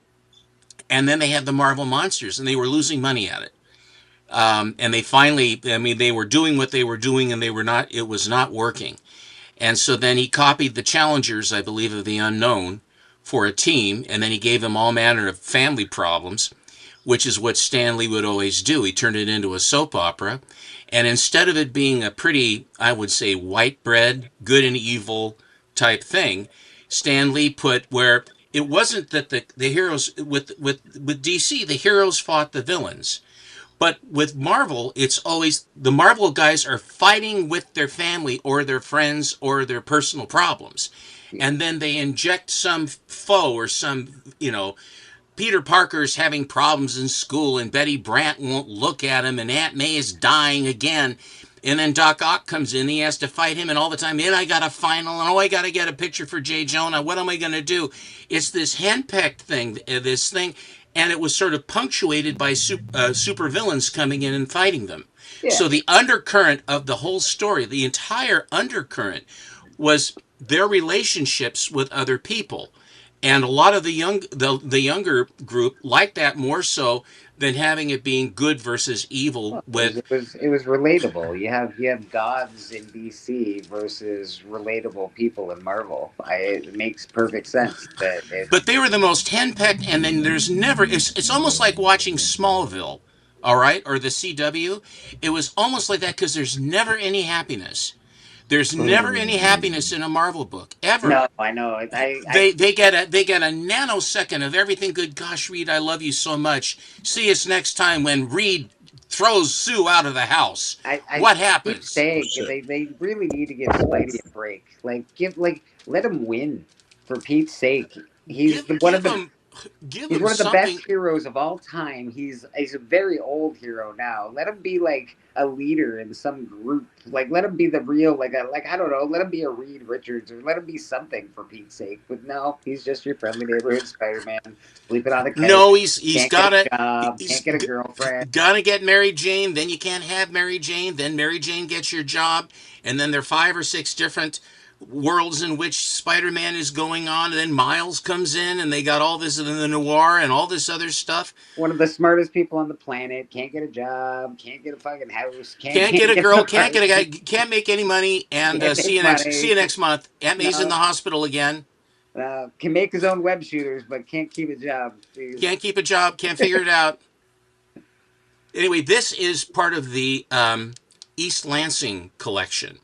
And then they had the Marvel Monsters, and they were losing money at it. And they finally, I mean, they were doing what they were doing, and it was not working. And so then he copied the Challengers, I believe, of the Unknown for a team, and then he gave them all manner of family problems, which is what Stan Lee would always do. He turned it into a soap opera. And instead of it being a pretty, I would say, white bread, good and evil type thing, Stan Lee put where it wasn't that the heroes, with DC, the heroes fought the villains. But with Marvel, it's always the Marvel guys are fighting with their family or their friends or their personal problems. And then they inject some foe or some, Peter Parker's having problems in school and Betty Brant won't look at him and Aunt May is dying again. And then Doc Ock comes in, he has to fight him, and all the time, and I got a final, and I got to get a picture for J. Jonah. What am I going to do? It's this henpecked thing, and it was sort of punctuated by super villains coming in and fighting them. Yeah. So the undercurrent of the whole story, the entire undercurrent, was their relationships with other people. And a lot of the younger group liked that more so than having it being good versus evil. It was relatable. You have gods in DC versus relatable people in Marvel. It makes perfect sense but they were the most henpecked, and then there's never. It's almost like watching Smallville, all right, or the CW. It was almost like that because there's never any happiness. There's never any happiness in a Marvel book ever. No, I know. They get a nanosecond of everything good. Gosh, Reed, I love you so much. See us next time when Reed throws Sue out of the house. What happens? They really need to give Spidey a break. Let him win for Pete's sake. He's one of the Give He's him one of the something. best heroes of all time. He's a very old hero now. Let him be like a leader in some group. Like let him be the real like I don't know. Let him be a Reed Richards or let him be something for Pete's sake. But no, he's just your friendly neighborhood Spider-Man, sleeping on the couch. No, he's Can't get gotta a job. he's Can't get a girlfriend. gotta get Mary Jane. Then you can't have Mary Jane. Then Mary Jane gets your job, and then there are 5 or 6 different worlds in which Spider-Man is going on. And then Miles comes in, and they got all this in the noir and all this other stuff. One of the smartest people on the planet. Can't get a job. Can't get a fucking house. Can't Can't can't get a get girl. an Can't get a guy. apartment. Can't make any money. And Can't see make you next. See money. you next month. Aunt May's in No. the hospital again. Can make his own web shooters, but can't keep a job. Jeez. Can't keep a job. Can't figure it out. Anyway, this is part of the East Lansing collection.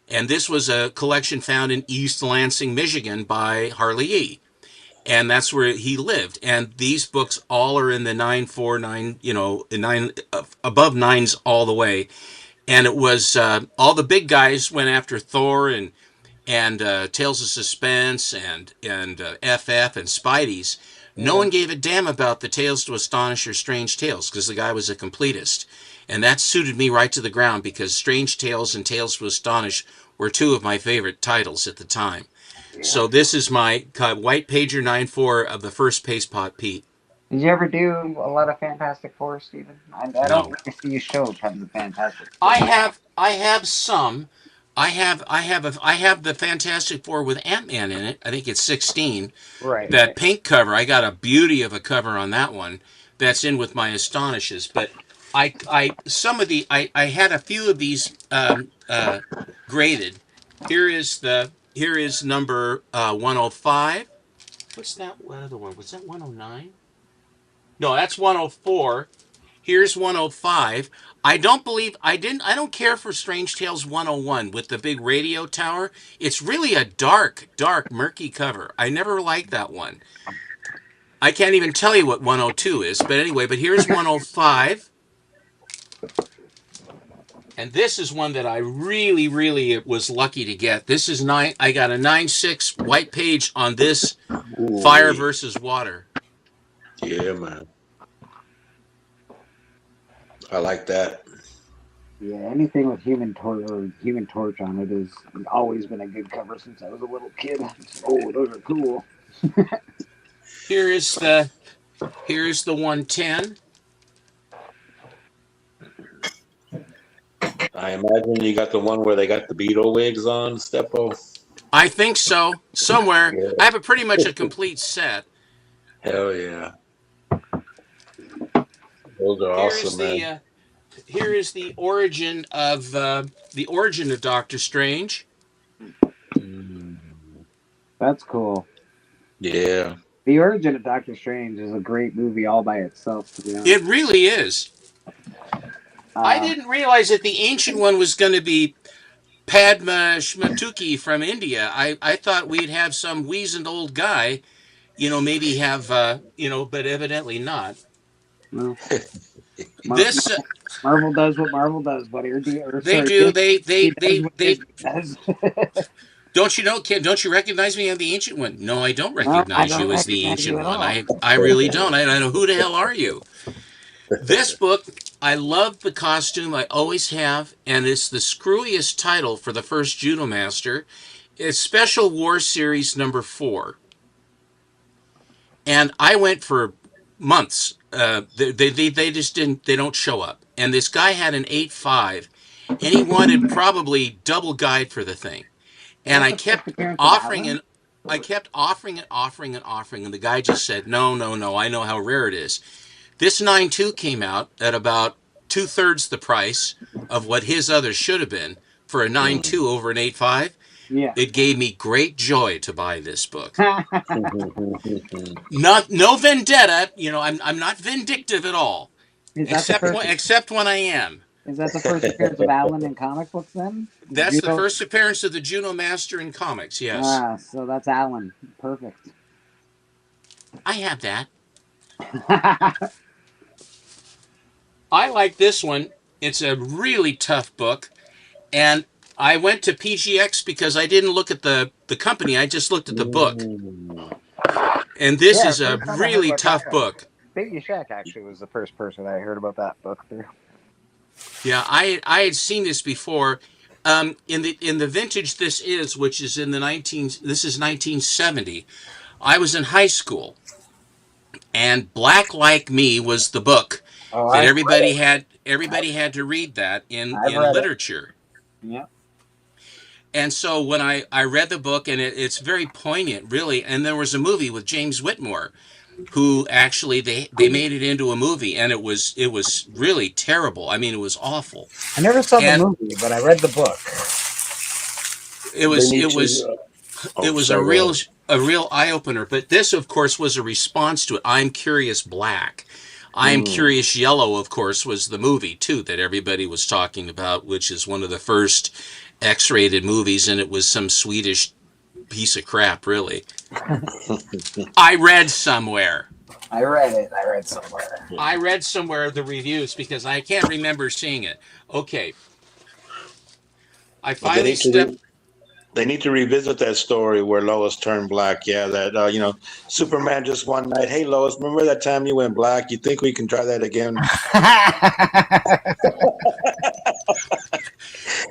And this was a collection found in East Lansing, Michigan by Harley E. And that's where he lived. And these books all are in the 949, above 9s all the way. And it was all the big guys went after Thor and Tales of Suspense and FF and Spidey's. No one gave a damn about the Tales to Astonish or Strange Tales because the guy was a completist. And that suited me right to the ground because Strange Tales and Tales to Astonish were 2 of my favorite titles at the time. So this is my White Pager 9.4 of the first Paste Pot Pete. Did you ever do a lot of Fantastic Four, Stephen? I No. don't really see you show tons of Fantastic Four. I have some. I have the Fantastic Four with Ant-Man in it. I think it's 16. Right. That pink cover, I got a beauty of a cover on that one. That's in with my Astonishes. But I had a few of these graded. Here is number 105. What's that other one? Was that 109? No, that's 104. Here's 105. I don't care for Strange Tales 101 with the big radio tower. It's really a dark, murky cover. I never liked that one. I can't even tell you what 102 is, but anyway, but here's 105. And this is one that I really, really was lucky to get. This is I got a 9.6 white page on this. Ooh, Fire versus Water. Yeah, man. I like that. Yeah, anything with Human Torch on it has always been a good cover since I was a little kid. Oh, those are cool. Here's the 110. I imagine you got the one where they got the Beetle wigs on, Steppo. I think so. Somewhere. Yeah. I have pretty much a complete set. Hell yeah. Those are awesome, man. Here is the origin of Doctor Strange. That's cool. Yeah. The origin of Doctor Strange is a great movie all by itself, to be honest. It really is. I didn't realize that the ancient one was going to be Padma Shmatuki from India. I thought we'd have some weazened old guy, maybe have, but evidently not. No. This Marvel does what Marvel does, buddy. they do. They Disney does. don't you know? Don't you recognize me as the ancient one? No, I don't recognize don't you as the recognize ancient you at one. all. I really don't. I don't know who the hell are you. This book, I love the costume. I always have, and it's the screwiest title for the first Judo Master. It's Special War Series number 4, and I went for months. They just didn't. They don't show up. And this guy had an 8.5, and he wanted probably double guide for the thing. And I kept offering and I kept offering it, and the guy just said, no, I know how rare it is. This 9.2 came out at about 2/3 the price of what his others should have been for a 9.2 over an 8.5. Yeah. It gave me great joy to buy this book. No vendetta, I'm not vindictive at all. Except when I am. Is that the first appearance of Alan in comic books then? That's the first appearance of the Juno Master in comics, yes. Ah, so that's Alan. Perfect. I have that. I like this one. It's a really tough book. And I went to PGX because I didn't look at the company. I just looked at the book. And this Yeah, is a first time I heard really about tough that. book. Baby Shaq actually was the first person I heard about that book through. Yeah, I had seen this before. In the vintage this is, which is in the 1970. I was in high school, and Black Like Me was the book Oh, that I've read it. everybody had to read that I've in read it. literature. Yeah. And so when I read the book, and it's very poignant, really. And there was a movie with James Whitmore, who actually they made it into a movie, and it was really terrible. I mean, it was awful. I never saw the And movie, but I read the book. it They was need it to. was it was Sorry, go ahead. a real eye opener. But this, of course, was a response to it. I'm Curious Black. I'm Curious Yellow, of course, was the movie too that everybody was talking about, which is one of the first X-rated movies, and it was some Swedish piece of crap, really. I read somewhere. I read it. I read somewhere. I read somewhere the reviews because I can't remember seeing it. Okay. I But finally stepped. they need to revisit that story where Lois turned black. Yeah, that Superman just one night. Hey, Lois, remember that time you went black? You think we can try that again?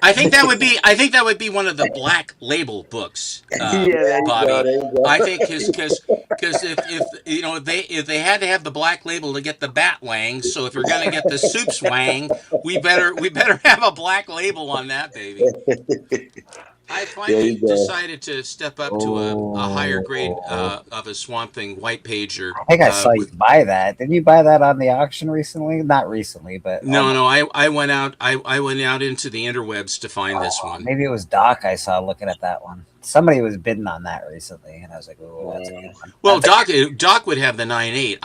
I think that would be one of the Black Label books, Yeah, there you Bobby. go. There you go. I think because if they had to have the Black Label to get the Bat Wang, so if we're gonna get the Soups Wang, we better have a Black Label on that baby. I There finally you go. decided to step up to a higher grade of a Swamp Thing white pager. I think I saw you buy that. Didn't you buy that on the auction recently? Not recently, but No, I went out. I went out into the interwebs to find this one. maybe it was Doc I saw looking at that one. Somebody was bidding on that recently, and I was like, "Oh, that's a good one." Well, Doc would have the 9.8.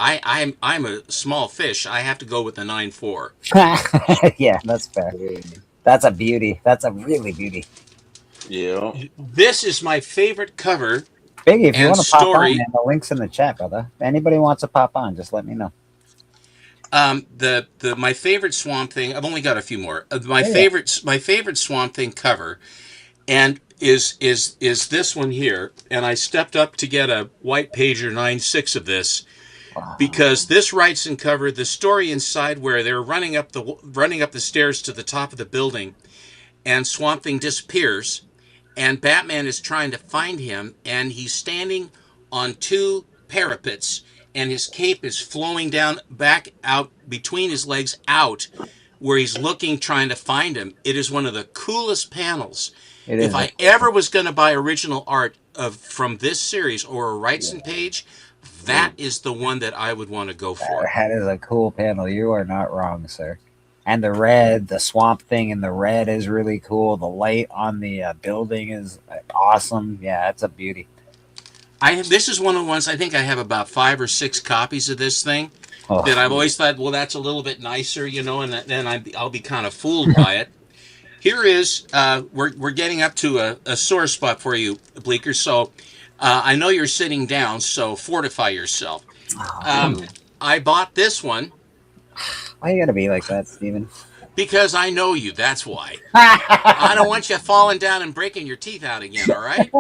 I'm a small fish. I have to go with the 9.4. Yeah, that's fair. That's a beauty. That's a really beauty. Yeah. This is my favorite cover. Biggie, if you And want to pop story. on, man, the link's in the chat, brother. If anybody wants to pop on, just let me know. My favorite Swamp Thing. I've only got a few more. My Yeah. favorite Swamp Thing cover, and is this one here. And I stepped up to get a white pager 9.6 of this because this writes and cover the story inside where they're running up the stairs to the top of the building, and Swamp Thing disappears, and Batman is trying to find him, and he's standing on two parapets, and his cape is flowing down back out between his legs out where he's looking, trying to find him. It is one of the coolest panels. If I ever was going to buy original art from this series or a Wrightson page, that is the one that I would want to go for. That is a cool panel. You are not wrong, sir. And the red, the Swamp Thing in the red is really cool. The light on the building is awesome. Yeah, it's a beauty. This is one of the ones I think I have about 5 or 6 copies of this thing Oh. that I've always thought, well, that's a little bit nicer, and then I'll be kind of fooled by it. Here is we're getting up to a sore spot for you, Bleecker. So I know you're sitting down, so fortify yourself. I bought this one Why you gotta be like that, Steven? because I know you. That's why. I don't want you falling down and breaking your teeth out again. All right.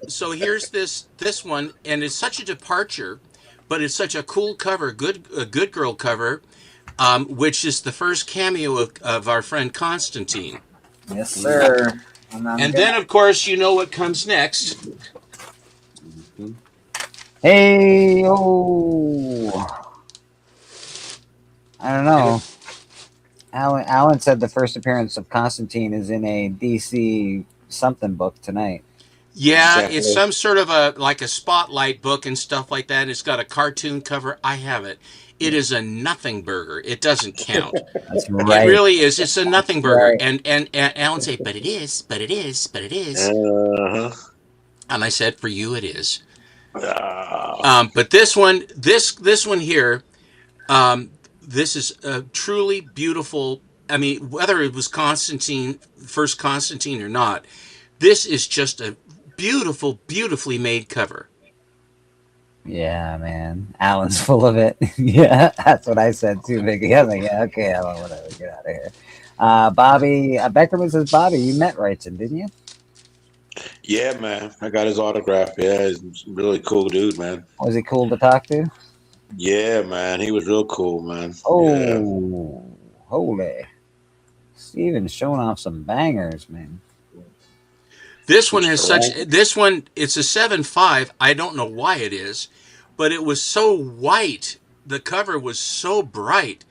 So here's this one, and it's such a departure, but it's such a cool cover, a good girl cover, which is the first cameo of our friend Constantine. Yes, sir. And then, of course, you know what comes next. Hey, oh. I don't know. Alan said the first appearance of Constantine is in a DC something book tonight. Yeah, Exactly. it's some sort of a spotlight book and stuff like that. And it's got a cartoon cover. I have it. It is a nothing burger. It doesn't count. That's right. It really is. It's a nothing burger. Right. And Alan say, but it is, but it is, but it is. Uh-huh. And I said, for you, it is. Ah. But this one here, this is a truly beautiful. I mean, whether it was first Constantine or not, this is just a beautiful, beautifully made cover. Yeah, man. Alan's full of it. Yeah, that's what I said too, Vicky. I was like, yeah, okay, Alan, whatever. Get out of here. Bobby, Beckerman says, Bobby, you met Wrightson, didn't you? Yeah, man. I got his autograph. Yeah, he's a really cool dude, man. Was he cool to talk to? Yeah, man. He was real cool, man. Yeah. Oh, holy. Steven's showing off some bangers, man. This one has such. This one, it's a 7.5. I don't know why it is, but it was so white. The cover was so bright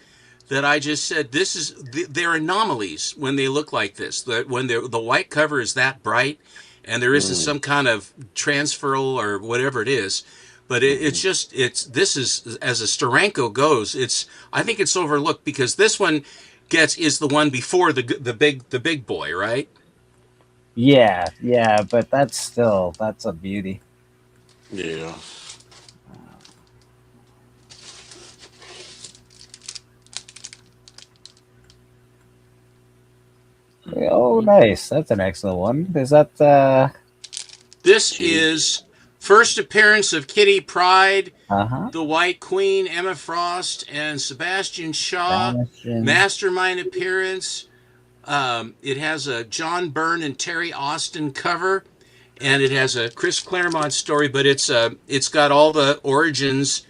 that I just said, "This is." They're anomalies when they look like this. That when the white cover is that bright, and there isn't some kind of transferal or whatever it is. But it's just this is, as a Steranko goes. I think it's overlooked because this one is the one before the big boy, right? Yeah, but that's a beauty. Yeah. Oh, nice. That's an excellent one. Is that This is first appearance of Kitty Pryde, uh-huh. the White Queen, Emma Frost, and Sebastian Shaw. Mastermind appearance. It has a John Byrne and Terry Austin cover, and it has a Chris Claremont story. But it's got all the origins,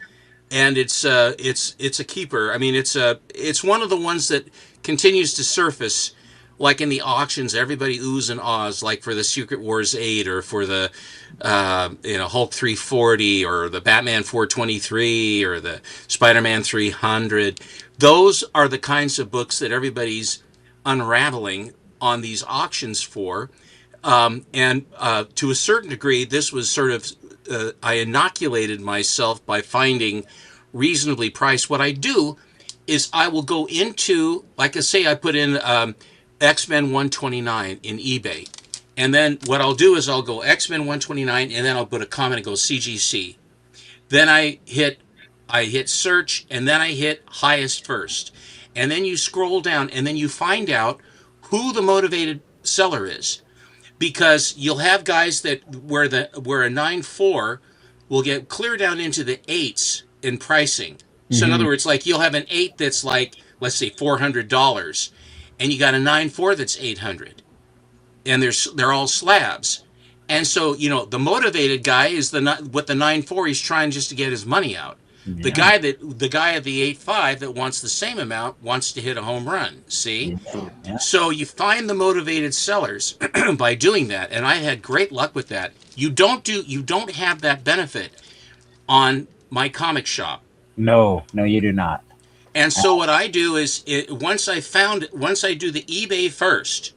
and it's a keeper. I mean, it's one of the ones that continues to surface. Like in the auctions, everybody oohs and ahs, like for the Secret Wars 8 or for the Hulk 340 or the Batman 423 or the Spider-Man 300. Those are the kinds of books that everybody's unraveling on these auctions for. And to a certain degree, this was sort of, I inoculated myself by finding reasonably priced. What I do is I will go into, like I say, I put in X-Men 129 in eBay. And then what I'll do is I'll go X-Men 129 and then I'll put a comment and go CGC. Then I hit search and then I hit highest first. And then you scroll down and then you find out who the motivated seller is. Because you'll have guys that where a 9.4 will get clear down into the 8s in pricing. So in other words, like you'll have an 8 that's like, let's say $400. And you got a 9.4 that's 800, and they're all slabs, and so the motivated guy is with the 9.4. He's trying just to get his money out. Yeah. The guy at the 8.5 that wants the same amount wants to hit a home run. See, yeah. So you find the motivated sellers by doing that, and I had great luck with that. You don't have that benefit on my comic shop. No, you do not. And so what I do is once I do the eBay first,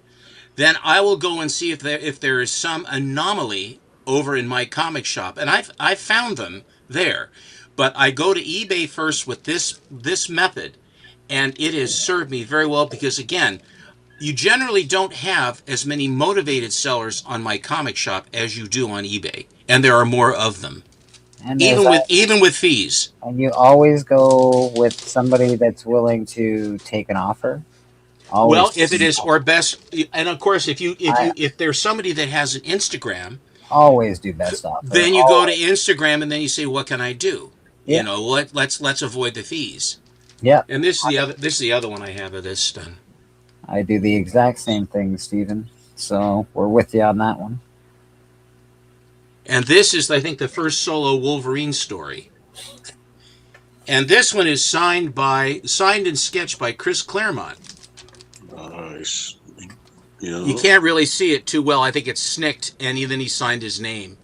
then I will go and see if there is some anomaly over in my comic shop, and I've found them there. But I go to eBay first with this method, and it has served me very well because again, you generally don't have as many motivated sellers on my comic shop as you do on eBay, and there are more of them. And even with fees. And you always go with somebody that's willing to take an offer. Always. Well, if it is or best, and of course, if there's somebody that has an Instagram, always do best offer. Then you go to Instagram and then you say, "What can I do?" Yeah. Let's avoid the fees. Yeah. And this is the other one I have of this done. I do the exact same thing, Stephen. So we're with you on that one. And this is, I think, the first solo Wolverine story. And this one is signed and sketched by Chris Claremont. Nice. You can't really see it too well. I think it's snicked, and then he signed his name.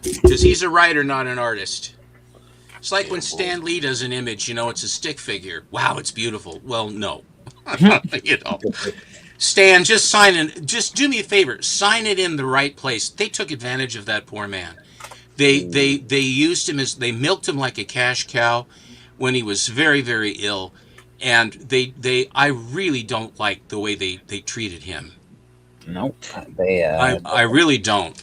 Because he's a writer, not an artist. It's like when Stan Lee does an image, it's a stick figure. Wow, it's beautiful. Well, no. Stan, just do me a favor. Sign it in the right place. They took advantage of that poor man. They used him they milked him like a cash cow when he was very, very ill. And I really don't like the way they treated him. Nope. I really don't.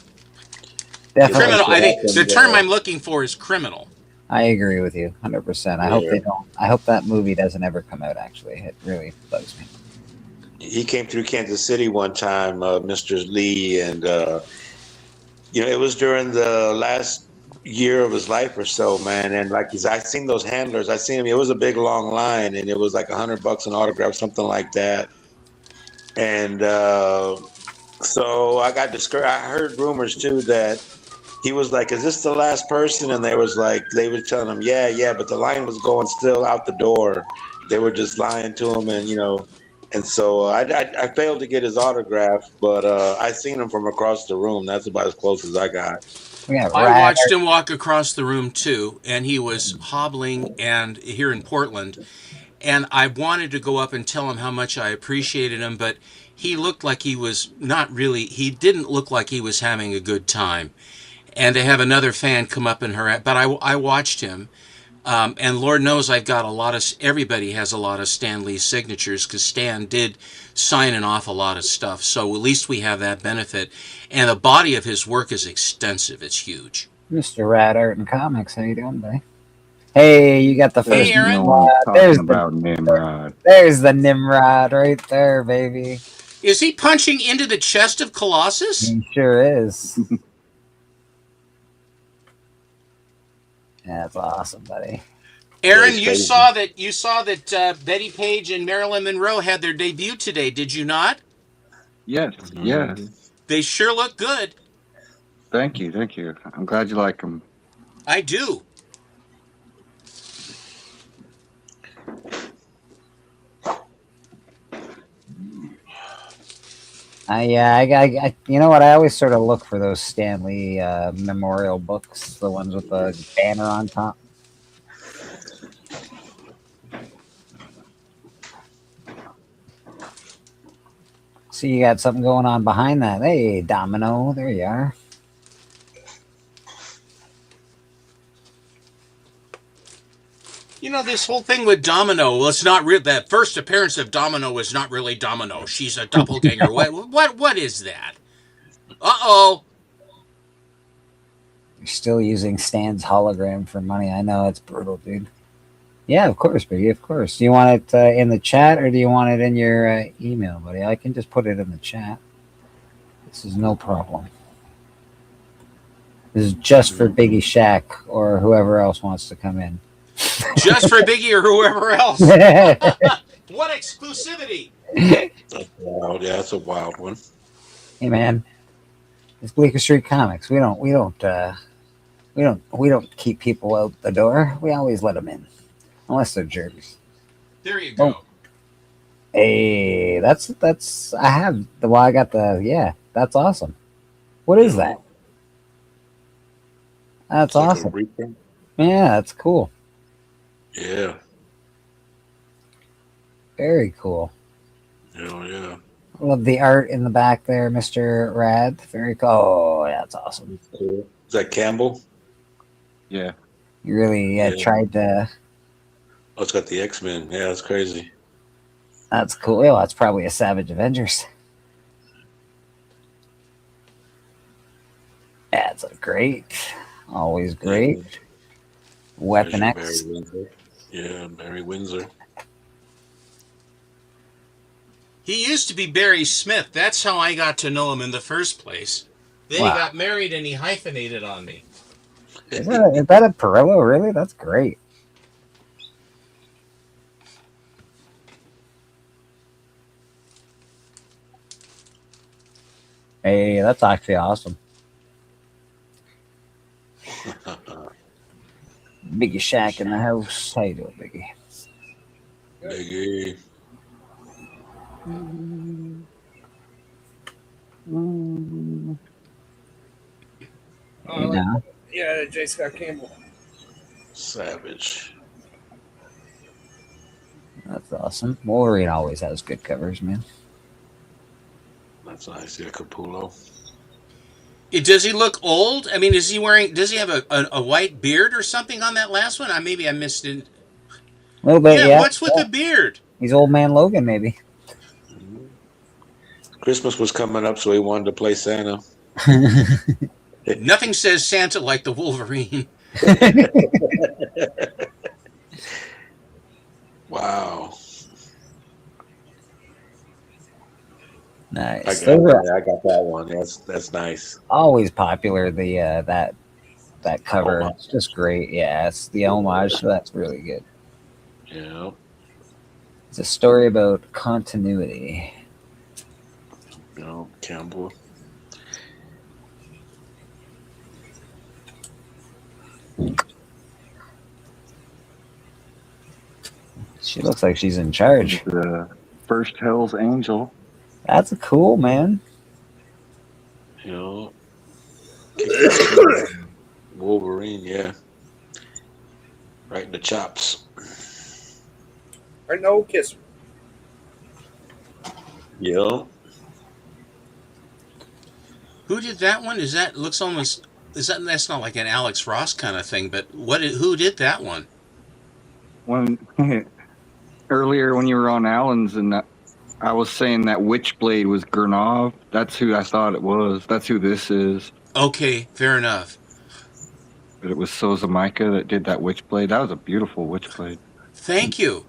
Definitely. Criminal. I think the term I'm looking for is criminal. I agree with you 100%. I hope they don't. I hope that movie doesn't ever come out. Actually, it really bugs me. He came through Kansas City one time, Mr. Lee, and it was during the last year of his life or so, man. And I seen those handlers. I seen him. It was a big long line, and it was like $100 an autograph, something like that. And So I got discouraged. I heard rumors too that he was like, "Is this the last person?" And they were telling him, "Yeah, yeah," but the line was going still out the door. They were just lying to him, and and so I failed to get his autograph, but I seen him from across the room. That's about as close as I got. We got I Rad. watched him walk across the room too, and he was hobbling and here in Portland. And I wanted to go up and tell him how much I appreciated him, but he looked like he was not really, he didn't look like he was having a good time. And to have another fan come up and harass, but I watched him. And Lord knows I've got a lot of, everybody has a lot of Stan Lee signatures because Stan did sign an awful lot of stuff. So at least we have that benefit. And the body of his work is extensive. It's huge. Mr. Rad Art and Comics. How you doing, buddy? Hey, you got the first. Hey, Aaron. There's about Nimrod. there's the Nimrod right there, baby. Is he punching into the chest of Colossus? He sure is. That's awesome, buddy. Aaron, Yes, you crazy. saw that Betty Page and Marilyn Monroe had their debut today, did you not? Yes, yes. They sure look good. Thank you, thank you. I'm glad you like them. I do. I you know what? I always sort of look for those Stanley memorial books, the ones with the banner on top. So you got something going on behind that. Hey, Domino, there you are. You know, this whole thing with Domino, well, it's not real. That first appearance of Domino is not really Domino. She's a doppelganger. What is that? Uh-oh. You're still using Stan's hologram for money. I know, it's brutal, dude. Yeah, of course, baby, of course. Do you want it in the chat or do you want it in your email, buddy? I can just put it in the chat. This is no problem. This is just for Biggie Shaq or whoever else wants to come in. Just for Biggie or whoever else. What exclusivity? Wow, yeah, that's a wild one. Hey, man, it's Bleecker Street Comics. We don't keep people out the door. We always let them in, unless they're jerks. There you go. Oh. Hey, that's I have the well, I got the yeah. That's awesome. What is that? That's It's like a awesome. reprint. Yeah, that's cool. Yeah, Very cool. yeah. Love the art in the back there, Mr. Rad. Very cool. Oh, yeah, that's awesome. Cool. Is that Campbell? Yeah. You really Yeah. tried to. Oh, it's got the X-Men. Yeah, that's crazy. That's cool. Well, that's probably a Savage Avengers. That's a great. Always great. Weapon There's X. your Barry Windsor. Yeah, Barry Windsor. He used to be Barry Smith. That's how I got to know him in the first place. Then Wow. he got married and he hyphenated on me. Is that a Perillo? Really? That's great. Hey, that's actually awesome. Biggie Shack in the house. How you doing, Biggie? Biggie. You know? Yeah, J. Scott Campbell. Savage. That's awesome. Wolverine always has good covers, man. That's nice. Yeah, Capullo. Does he look old? I mean, does he have a white beard or something on that last one? Maybe I missed it. A little bit, yeah. What's with the beard? He's Old Man Logan, maybe. Christmas was coming up, so he wanted to play Santa. Nothing says Santa like the Wolverine. Wow. Nice. I Those are got that one. That's nice. always popular. The that cover, Homage. it's just great. Yeah, it's the homage. So that's really good. Yeah. It's a story about continuity. You know, Campbell. She looks like she's in charge. The first Hell's Angel. That's cool, man. You know, Wolverine. Yeah, right in the chops. Right now, kiss. Yeah. Who did that one? Is that looks almost? Is that that's not like an Alex Ross kind of thing? But who did that one? When earlier when you were on Allen's and I was saying that Witchblade was Gernov. That's who I thought it was. That's who this is. Okay, fair enough. But it was Souza Micah that did that Witchblade. That was a beautiful Witchblade. Thank you.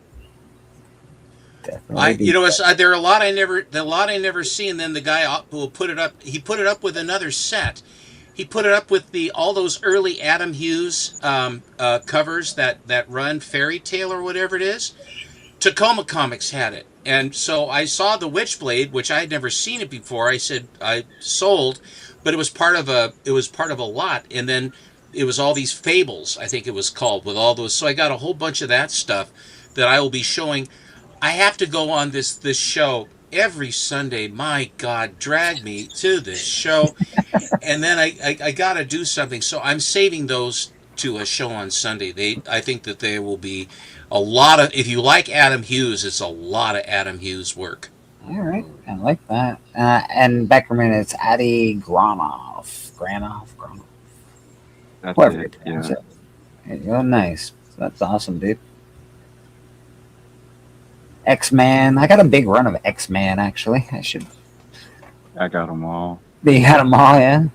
Definitely. There are a lot I never see, and then the guy will put it up. He put it up with another set. He put it up with all those early Adam Hughes covers that run Fairy Tale or whatever it is. Tacoma Comics had it, and so I saw the Witchblade, which I had never seen it before. I said I sold, but it was part of a lot, and then it was all these fables, I think it was called, with all those. So I got a whole bunch of that stuff that I will be showing. I have to go on this show every Sunday. My God, drag me to this show, and then I got to do something. So I'm saving those to a show on Sunday. I think that there will be a lot of. If you like Adam Hughes, it's a lot of Adam Hughes work. All right, I like that. And Beckerman, it's Adi Granov. That's Whatever. it. Yeah. There you go. Nice. That's awesome, dude. X-Man. I got a big run of X-Man, actually. I got them all. You got them all, yeah?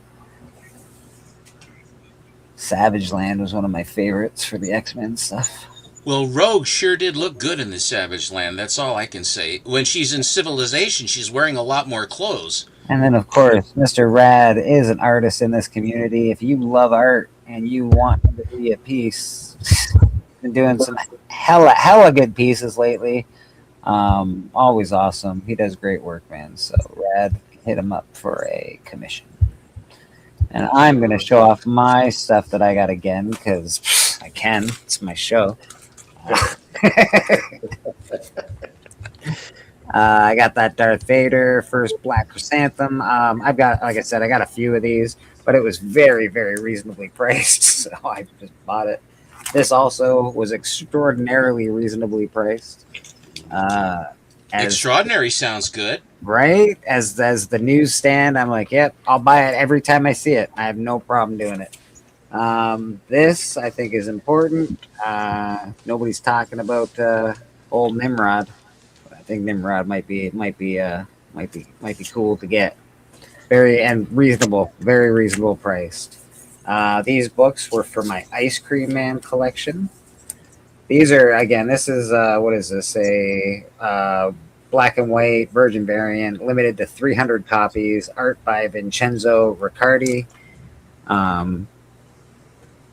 Savage Land was one of my favorites for the X-Men stuff. Well, Rogue sure did look good in the Savage Land. That's all I can say. When she's in Civilization, she's wearing a lot more clothes. And then, of course, Mr. Rad is an artist in this community. If you love art and you want him to be a piece, been doing some hella good pieces lately. Always awesome. He does great work, man. So Rad, hit him up for a commission. And I'm going to show off my stuff that I got again because I can. It's my show. I got that Darth Vader first Black Chrysanthemum. I've got, like I said, I got a few of these, but it was very, very reasonably priced, so I just bought it. This also was extraordinarily reasonably priced. Extraordinary sounds good, right? As the newsstand, I'm like, yep, I'll buy it every time I see it. I have no problem doing it. This I think is important. Nobody's talking about old Nimrod. I think Nimrod might be cool to get. Very reasonable priced. These books were for my Ice Cream Man collection. These are, again, this is what is this, a black and white virgin variant, limited to 300 copies, art by Vincenzo Riccardi.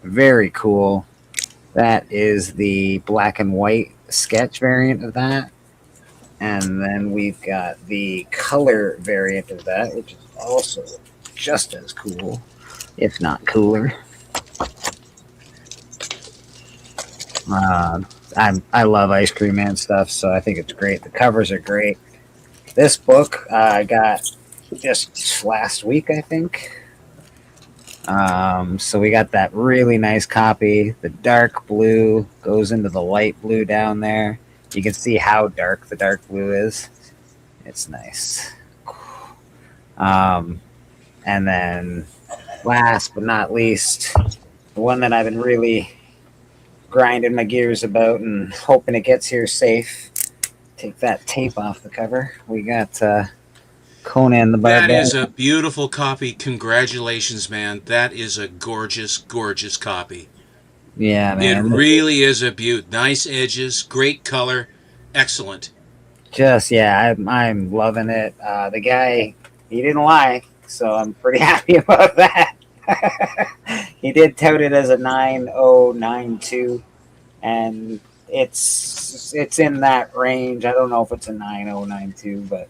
Very cool. That is the black and white sketch variant of that. And then we've got the color variant of that, which is also just as cool, if not cooler. I love Ice Cream Man stuff, so I think it's great. The covers are great. This book I got just last week, I think. So we got that really nice copy. The dark blue goes into the light blue down there. You can see how dark the dark blue is. It's nice. And then last but not least, the one that I've been really grinding my gears about and hoping it gets here safe. Take that tape off the cover. We got Conan the Barbarian. That is a beautiful copy. Congratulations, man. That is a gorgeous, gorgeous copy. Yeah, man. It really is a beaut. Nice edges, great color, excellent. Just, yeah, I'm loving it. The guy, he didn't lie, so I'm pretty happy about that. He did tout it as a 9092, and it's in that range. I don't know if it's a 9092, but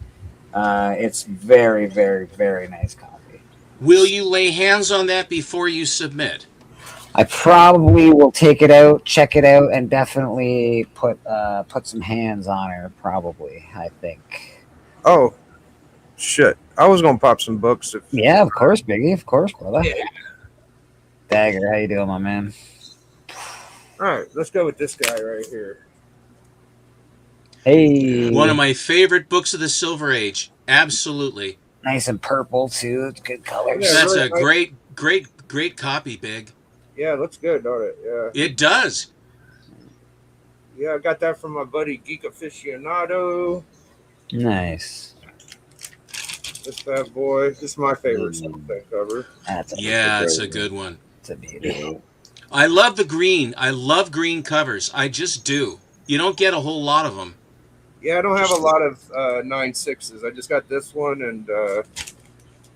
It's very, very, very nice copy. Will you lay hands on that before you submit? I probably will take it out, check it out, and definitely put some hands on her. Probably, I think. Oh, shit! I was gonna pop some books. Yeah, of course, Biggie. Of course, brother. Yeah. Dagger, how you doing, my man? All right, let's go with this guy right here. Hey, One of my favorite books of the Silver Age. Absolutely. Nice and purple too. It's good colors. Yeah, That's really a great, great, great copy, Big. Yeah, it looks good, don't it? Yeah. It does. Yeah, I got that from my buddy Geek Aficionado. Nice. This bad boy. This is my favorite Celtic cover. It's a good one. It's a beauty. I love the green. I love green covers. I just do. You don't get a whole lot of them. Yeah, I don't have a lot of 9.6s. I just got this one and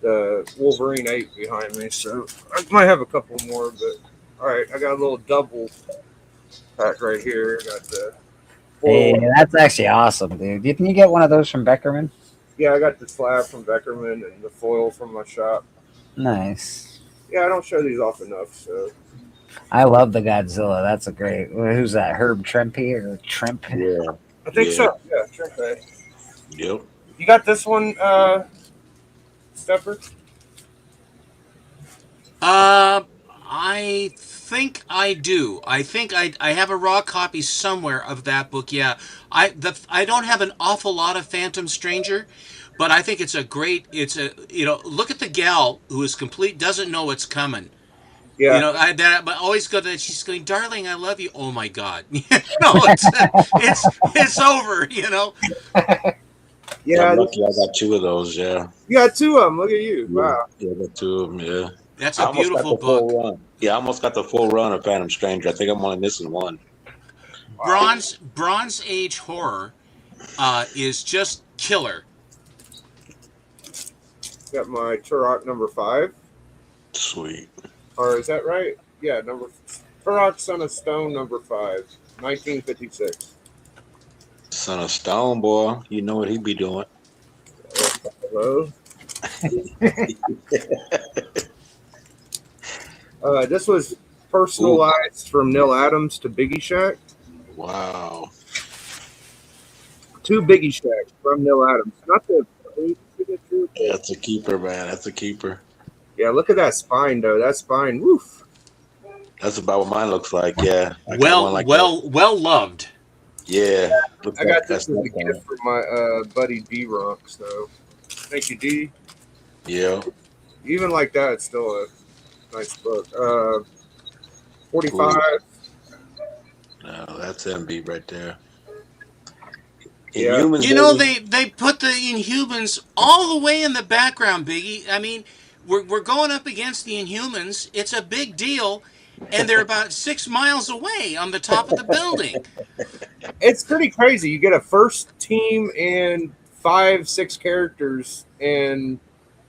the Wolverine 8 behind me. So I might have a couple more, but all right, I got a little double pack right here. I got the Hey, that's actually awesome, dude. Didn't you get one of those from Beckerman? Yeah, I got the slab from Beckerman and the foil from my shop. Nice. Yeah, I don't show these off enough, so. I love the Godzilla. That's a great. Who's that? Herb Trimpe or Trimp? Yeah. I think so. Yeah, Trimpe. Yep. You got this one, Stepper? I think I do. I think I have a raw copy somewhere of that book. Yeah, I don't have an awful lot of Phantom Stranger, but I think it's a great. Look at the gal who is complete, doesn't know what's coming. Yeah. But always go that she's going, darling, I love you. Oh my God, it's over. Yeah, I'm lucky I got two of those. Yeah. You got two of them. Look at you. Wow. Yeah, I got two of them. Yeah. That's a beautiful book. Run. Yeah, I almost got the full run of Phantom Stranger. I think I'm only missing one. Bronze Age horror is just killer. Got my Turok number 5. Sweet. Or is that right? Yeah, Turok Son of Stone number 5, 1956. Son of Stone, boy. You know what he be doing. Hello. This was personalized from Neil Adams to Biggie Shack. Wow. 2 Biggie Shacks from Neil Adams. Not the signature. Yeah, that's a keeper, man. That's a keeper. Yeah, look at that spine, though. That spine, woof. That's about what mine looks like. Yeah. Well loved. Yeah. I got this as a gift from my buddy D Ronk. So, thank you, D. Yeah. Even like that, it's still a nice book. 45. No, that's MB right there. Yeah. Inhumans, They put the Inhumans all the way in the background, Biggie. I mean, we're going up against the Inhumans. It's a big deal, and they're about 6 miles away on the top of the building. It's pretty crazy. You get a first team and 5-6 characters, and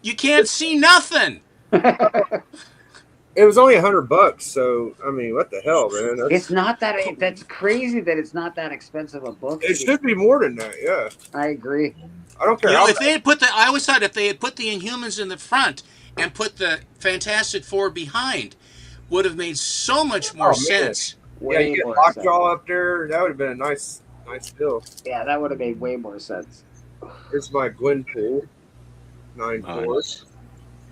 you can't see nothing. It was only $100, so I mean, what the hell, man? It's not that. That's crazy that it's not that expensive a book. It should be more than that. Yeah, I agree. I don't care. If they had put I always thought if they had put the Inhumans in the front and put the Fantastic Four behind, would have made so much more sense. Yeah, you get Lockjaw up there. That would have been a nice deal. Yeah, that would have made way more sense. Here's my Gwenpool 9/4.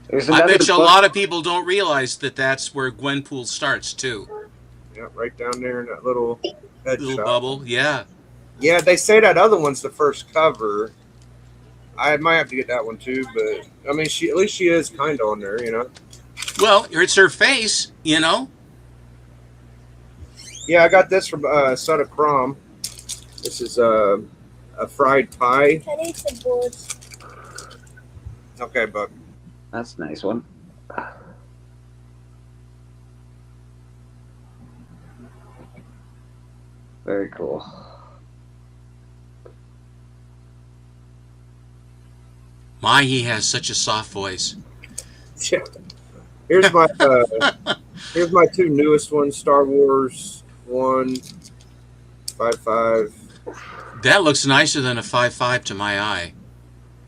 I bet you a lot of people don't realize that that's where Gwenpool starts too. Yeah, right down there in that little bubble. Yeah. Yeah, they say that other one's the first cover. I might have to get that one too, but I mean, at least she is kind of on there, Well, it's her face, Yeah, I got this from Son of Crom. This is a fried pie. Can I eat some boards? Okay, bud. That's a nice one. Very cool. He has such a soft voice. Yeah. Here's my 2 newest ones: Star Wars 1, 5.5. That looks nicer than a 5.5 to my eye.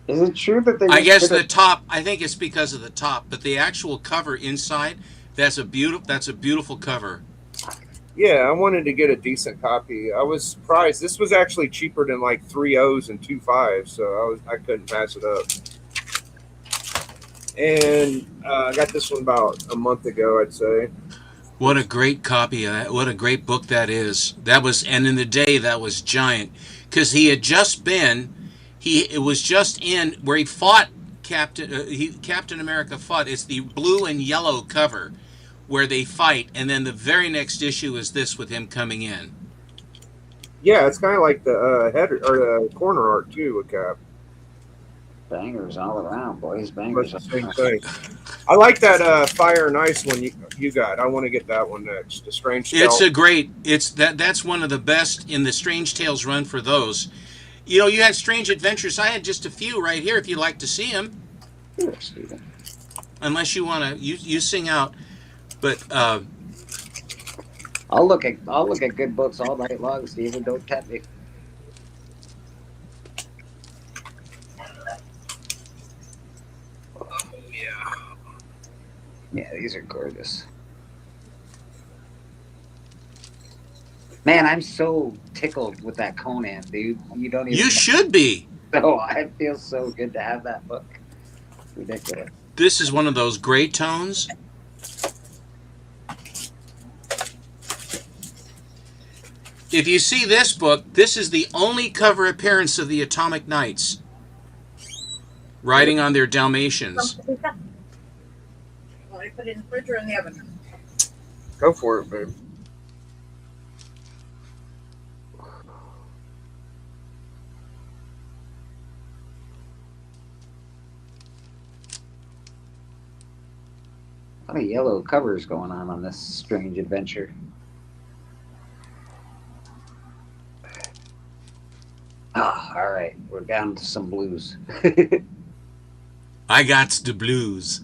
Is it true that they? I just guess did the it- top. I think it's because of the top, but the actual cover inside. That's a beautiful cover. Yeah, I wanted to get a decent copy. I was surprised. This was actually cheaper than like 3 O's and 2 5s, so I couldn't pass it up. And I got this one about a month ago, I'd say. What a great copy of that. What a great book that is. That was, and in the day that was giant, because he had just been, it was just in where he fought Captain America fought. It's the blue and yellow cover where they fight, and then the very next issue is this with him coming in. Yeah, it's kind of like the header or the corner art too with Cap. Bangers all around, boys. But Bangers. the same thing. I like that Fire and Ice one you got. I want to get that one next. The Strange Tale. It's a great. That's one of the best in the Strange Tales run for those. You know, you had Strange Adventures. I had just a few right here. If you'd like to see them, Here, Steven. unless you want to, you sing out. But I'll look at good books all night long, Steven. Don't tempt me. Yeah, these are gorgeous. Man, I'm so tickled with that Conan, dude. You don't even. you should be. know. I feel so good to have that book. Ridiculous. This is one of those gray tones. If you see this book, this is the only cover appearance of the Atomic Knights riding on their Dalmatians. Want to put it in the fridge or in the oven? Go for it, babe. A lot of yellow covers going on this strange adventure. Oh, all right. We're down to some blues. I got the blues.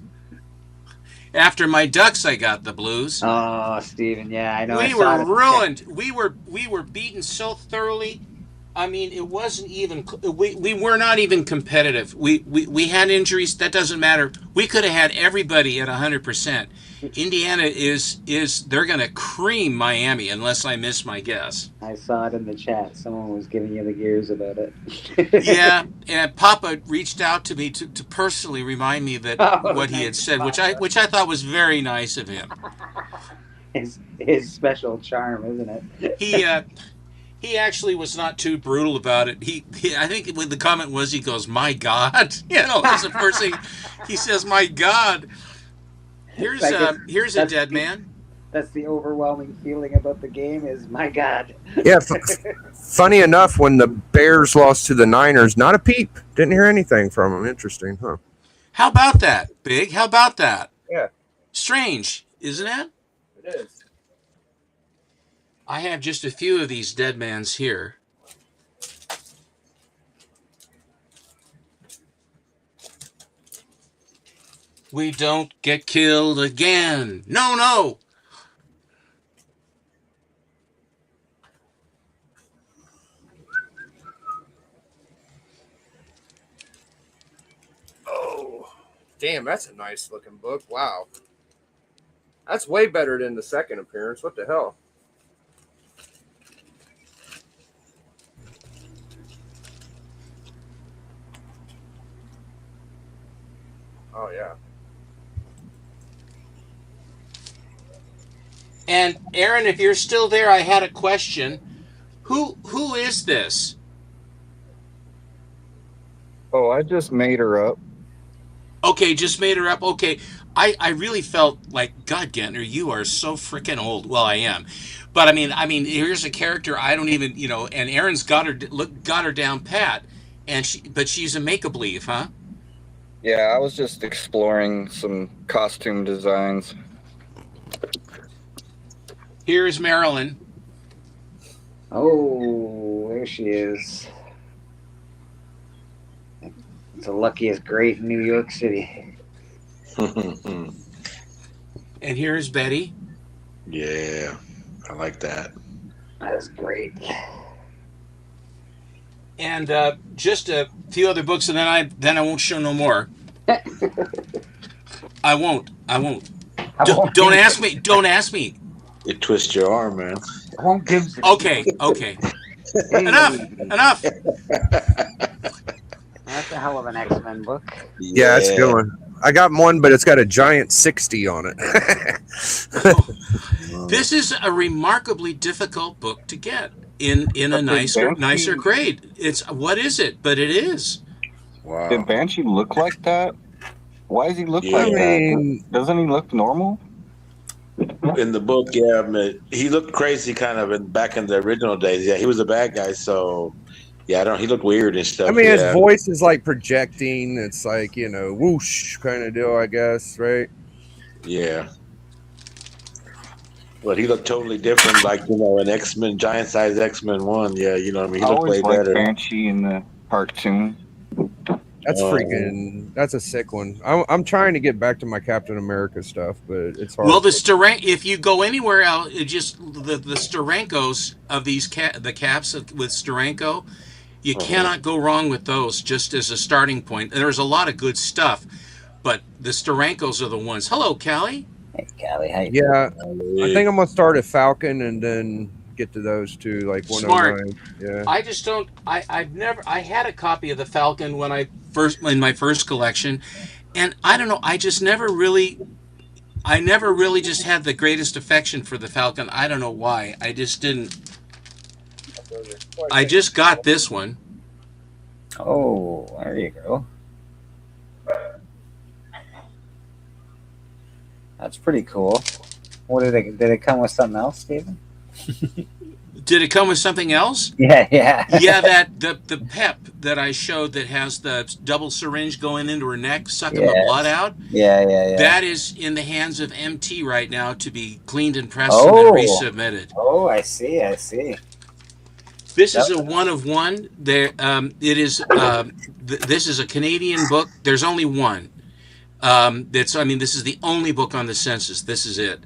After my Ducks, I got the blues. Oh, Steven, yeah, I know. I We saw were it. ruined. We were beaten so thoroughly. I mean, it wasn't even. We were not even competitive. We had injuries. That doesn't matter. We could have had everybody at 100%. Indiana is they're going to cream Miami unless I miss my guess. I saw it in the chat. Someone was giving you the gears about it. Yeah, and Papa reached out to me to personally remind me that what he had said, which I thought was very nice of him. His special charm, isn't it? He actually was not too brutal about it. He I think when the comment was, he goes, "My God," that's the first thing he says. "My God." Here's a dead man. That's the overwhelming feeling about the game is, my God. Yeah, funny enough, when the Bears lost to the Niners, not a peep. Didn't hear anything from them. Interesting, huh? How about that, Big? How about that? Yeah. Strange, isn't it? It is. I have just a few of these dead mans here. We don't get killed again. No. Oh, damn, that's a nice looking book. Wow. That's way better than the second appearance. What the hell? Oh, yeah. And Aaron, if you're still there, I had a question. Who is this? Oh, I just made her up. Okay, just made her up. Okay, I really felt like, God, Gentner, you are so freaking old. Well, I am, but I mean, here's a character I don't even, and Aaron's got her down pat, and she's a make-a-believe, huh? Yeah, I was just exploring some costume designs. Here's Marilyn. Oh, there she is. It's the luckiest great in New York City. And here's Betty. Yeah, I like that. That's great. and just a few other books, and then I won't show no more. I won't. Don't ask me. Don't ask me. You twist your arm, man. I won't give. Okay. Enough. That's a hell of an X-Men book. Yeah, it's a good one. I got one, but it's got a giant 60 on it. This is a remarkably difficult book to get in a nicer grade. What is it? But it is. Wow. Did Banshee look like that? Why does he look Yeah. like I mean- that? Doesn't he look normal? In the book, yeah, I mean, he looked crazy kind of back in the original days. Yeah, he was a bad guy, so yeah, he looked weird and stuff. I mean, yeah. his voice is like projecting. It's like, whoosh kind of deal, I guess, right? Yeah. But he looked totally different, like, an X-Men, giant size X-Men 1. Yeah, you know what I mean? He I looked way always liked better. Banshee in the cartoon. That's Oh. that's a sick one. I'm trying to get back to my Captain America stuff, but it's hard. Well, if you go anywhere else, just the Sterenkos of the caps with Sterenko, you cannot go wrong with those. Just as a starting point, there's a lot of good stuff, but the Sterenkos are the ones. Hello, Callie. Hey, Callie, how you Yeah, I think I'm gonna start at Falcon and then get to those two, like 109. Yeah. I just don't. I had a copy of the Falcon in my first collection, and I don't know. I never really just had the greatest affection for the Falcon. I don't know why. I just didn't. I just got this one. Oh, there you go. That's pretty cool. What did it come with something else, Steven? Did it come with something else? Yeah. Yeah, that the Pep that I showed that has the double syringe going into her neck, sucking the blood out. Yeah. That is in the hands of MT right now to be cleaned and pressed Oh. and then resubmitted. Oh, I see. This is a one of one. There, it is. This is a Canadian book. There's only one. This is the only book on the census. This is it,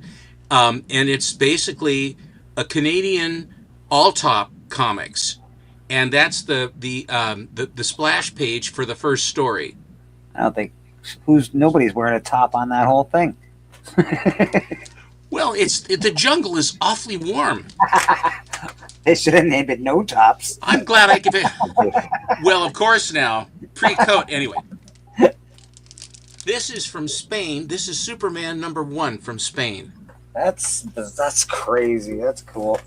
and it's basically a Canadian all-top comics, and that's the splash page for the first story. I don't think nobody's wearing a top on that whole thing. Well, the jungle is awfully warm. They should have named it No Tops. I'm glad I give it. Well, of course now pre-coat anyway. This is from Spain. This is Superman #1 from Spain. That's crazy. That's cool.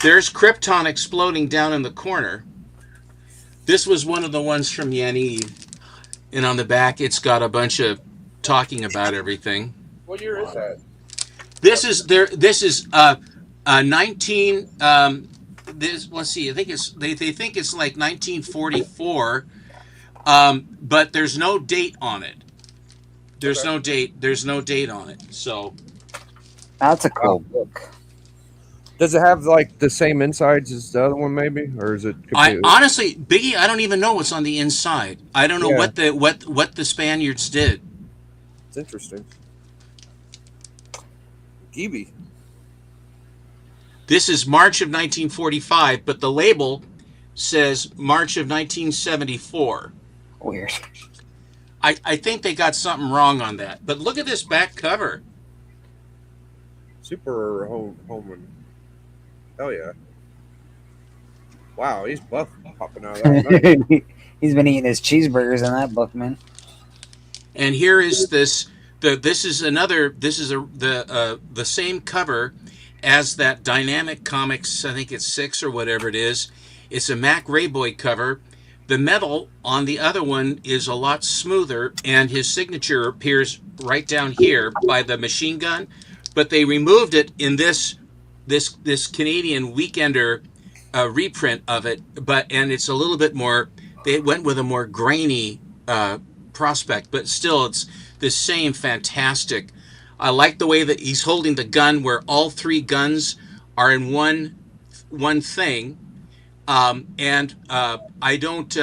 There's Krypton exploding down in the corner. This was one of the ones from Yaniv. And on the back, it's got a bunch of talking about everything. What year is that? This is 19. Let's see. I think they think it's like 1944, but there's no date on it. There's no date on it. So That's a cool book. Does it have like the same insides as the other one, maybe, or is it? I honestly, Biggie, I don't even know what's on the inside. I don't know what the Spaniards did. It's interesting. Gibby. This is March of 1945, but the label says March of 1974. Weird. I think they got something wrong on that. But look at this back cover. Super Homan. Hell yeah. Wow, he's buff popping out of that. He's been eating his cheeseburgers in that book, man. And here is this. This is the same cover as that Dynamic Comics. I think it's 6 or whatever it is. It's a Mac Rayboy cover. The metal on the other one is a lot smoother, and his signature appears right down here by the machine gun. But they removed it in this Canadian Weekender reprint of it. And it's a little bit more. They went with a more grainy prospect, but still, it's the same fantastic. I like the way that he's holding the gun, where all 3 guns are in one thing. I don't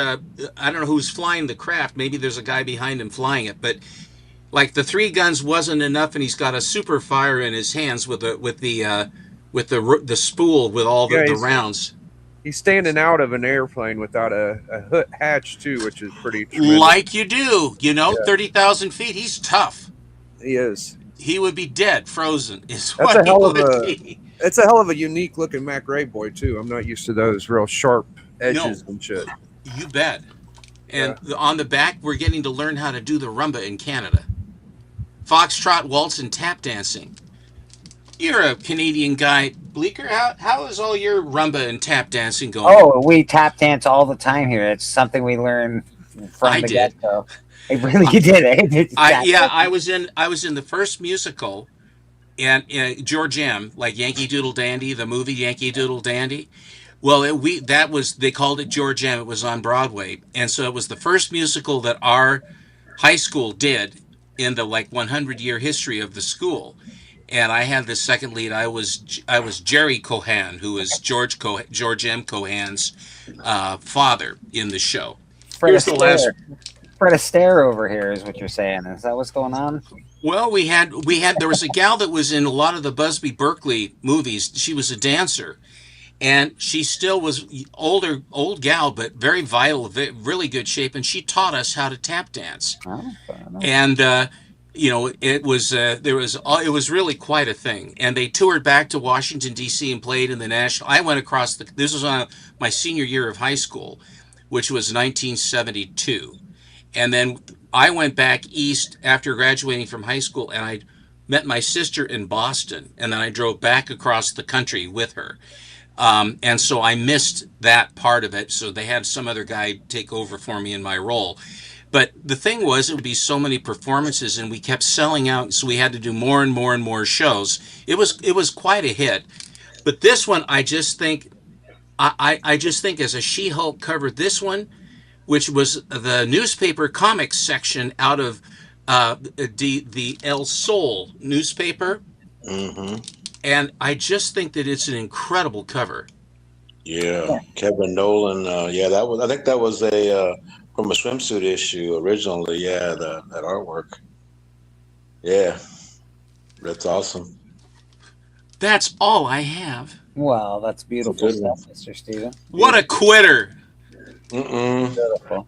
know who's flying the craft. Maybe there's a guy behind him flying it, but like the 3 guns wasn't enough, and he's got a super fire in his hands with the spool with all the rounds. He's standing out of an airplane without a hatch too, which is pretty tremendous. Like you do, 30,000 feet. He's tough. He is. He would be dead, frozen. Is That's what a hell he of would a. be. It's a hell of a unique looking Mac Ray boy too. I'm not used to those real sharp edges and shit. You bet. And on the back, we're getting to learn how to do the rumba in Canada. Foxtrot, waltz, and tap dancing. You're a Canadian guy, Bleecker. How is all your rumba and tap dancing going? Oh, we tap dance all the time here. It's something we learn from the get-go. It really did. I was in the first musical, and George M. like Yankee Doodle Dandy, the movie Yankee Doodle Dandy. Well, they called it George M. It was on Broadway, and so it was the first musical that our high school did in the 100-year history of the school. And I had the second lead. I was Jerry Cohan, who is George M. Cohan's father in the show. Fred Astaire over here is what you're saying. Is that what's going on? Well, there was a gal that was in a lot of the Busby Berkeley movies. She was a dancer, and she still was old gal, but very vital, really good shape. And she taught us how to tap dance. Oh, and it was really quite a thing. And they toured back to Washington D.C. and played in the national. I went across this was on my senior year of high school, which was 1972. And then I went back east after graduating from high school, and I met my sister in Boston, and then I drove back across the country with her. And so I missed that part of it. So they had some other guy take over for me in my role. But the thing was, it would be so many performances, and we kept selling out, so we had to do more and more and more shows. It was quite a hit. But this one, I just think as a She-Hulk cover, this one, which was the newspaper comics section out of the El Sol newspaper. Mm-hmm. And I just think that it's an incredible cover. Yeah. Kevin Nolan. I think that was from a swimsuit issue originally. Yeah, that artwork. Yeah, that's awesome. That's all I have. Well, that's beautiful stuff, Mr. Steven. What a quitter! Beautiful.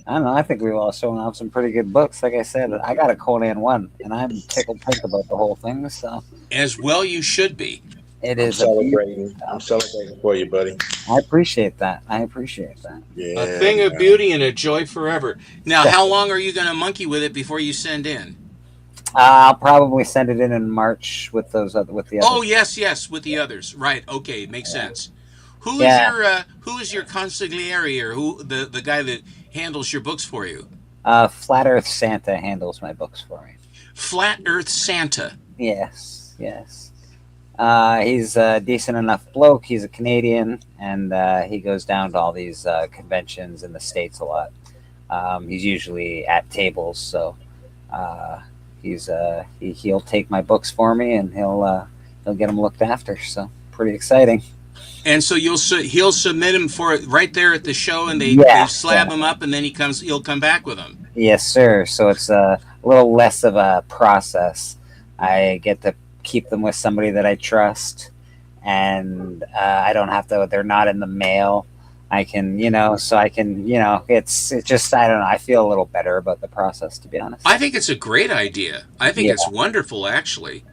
I don't know. I think we've all shown off some pretty good books. Like I said, I got a Conan 1, and I'm tickled pink about the whole thing. So, as well, you should be. It is celebrating. I'm celebrating for you, buddy. I appreciate that. Yeah, a thing of beauty and a joy forever. Now, how long are you going to monkey with it before you send in? I'll probably send it in March with the others. Oh yes, with the others. Right. Okay, makes sense. Who is your consigliere, or who the guy that handles your books for you? Flat Earth Santa handles my books for me. Flat Earth Santa. Yes. He's a decent enough bloke. He's a Canadian, and he goes down to all these conventions in the States a lot. He's usually at tables, so he'll take my books for me, and he'll get them looked after. So pretty exciting. And so he'll submit him for it right there at the show, and they slab him up, and then he'll come back with them. Yes, sir. So it's a little less of a process. I get to keep them with somebody that I trust, and I don't have to. They're not in the mail. I can, it's just, I don't know. I feel a little better about the process, to be honest. I think it's a great idea. I think it's wonderful, actually.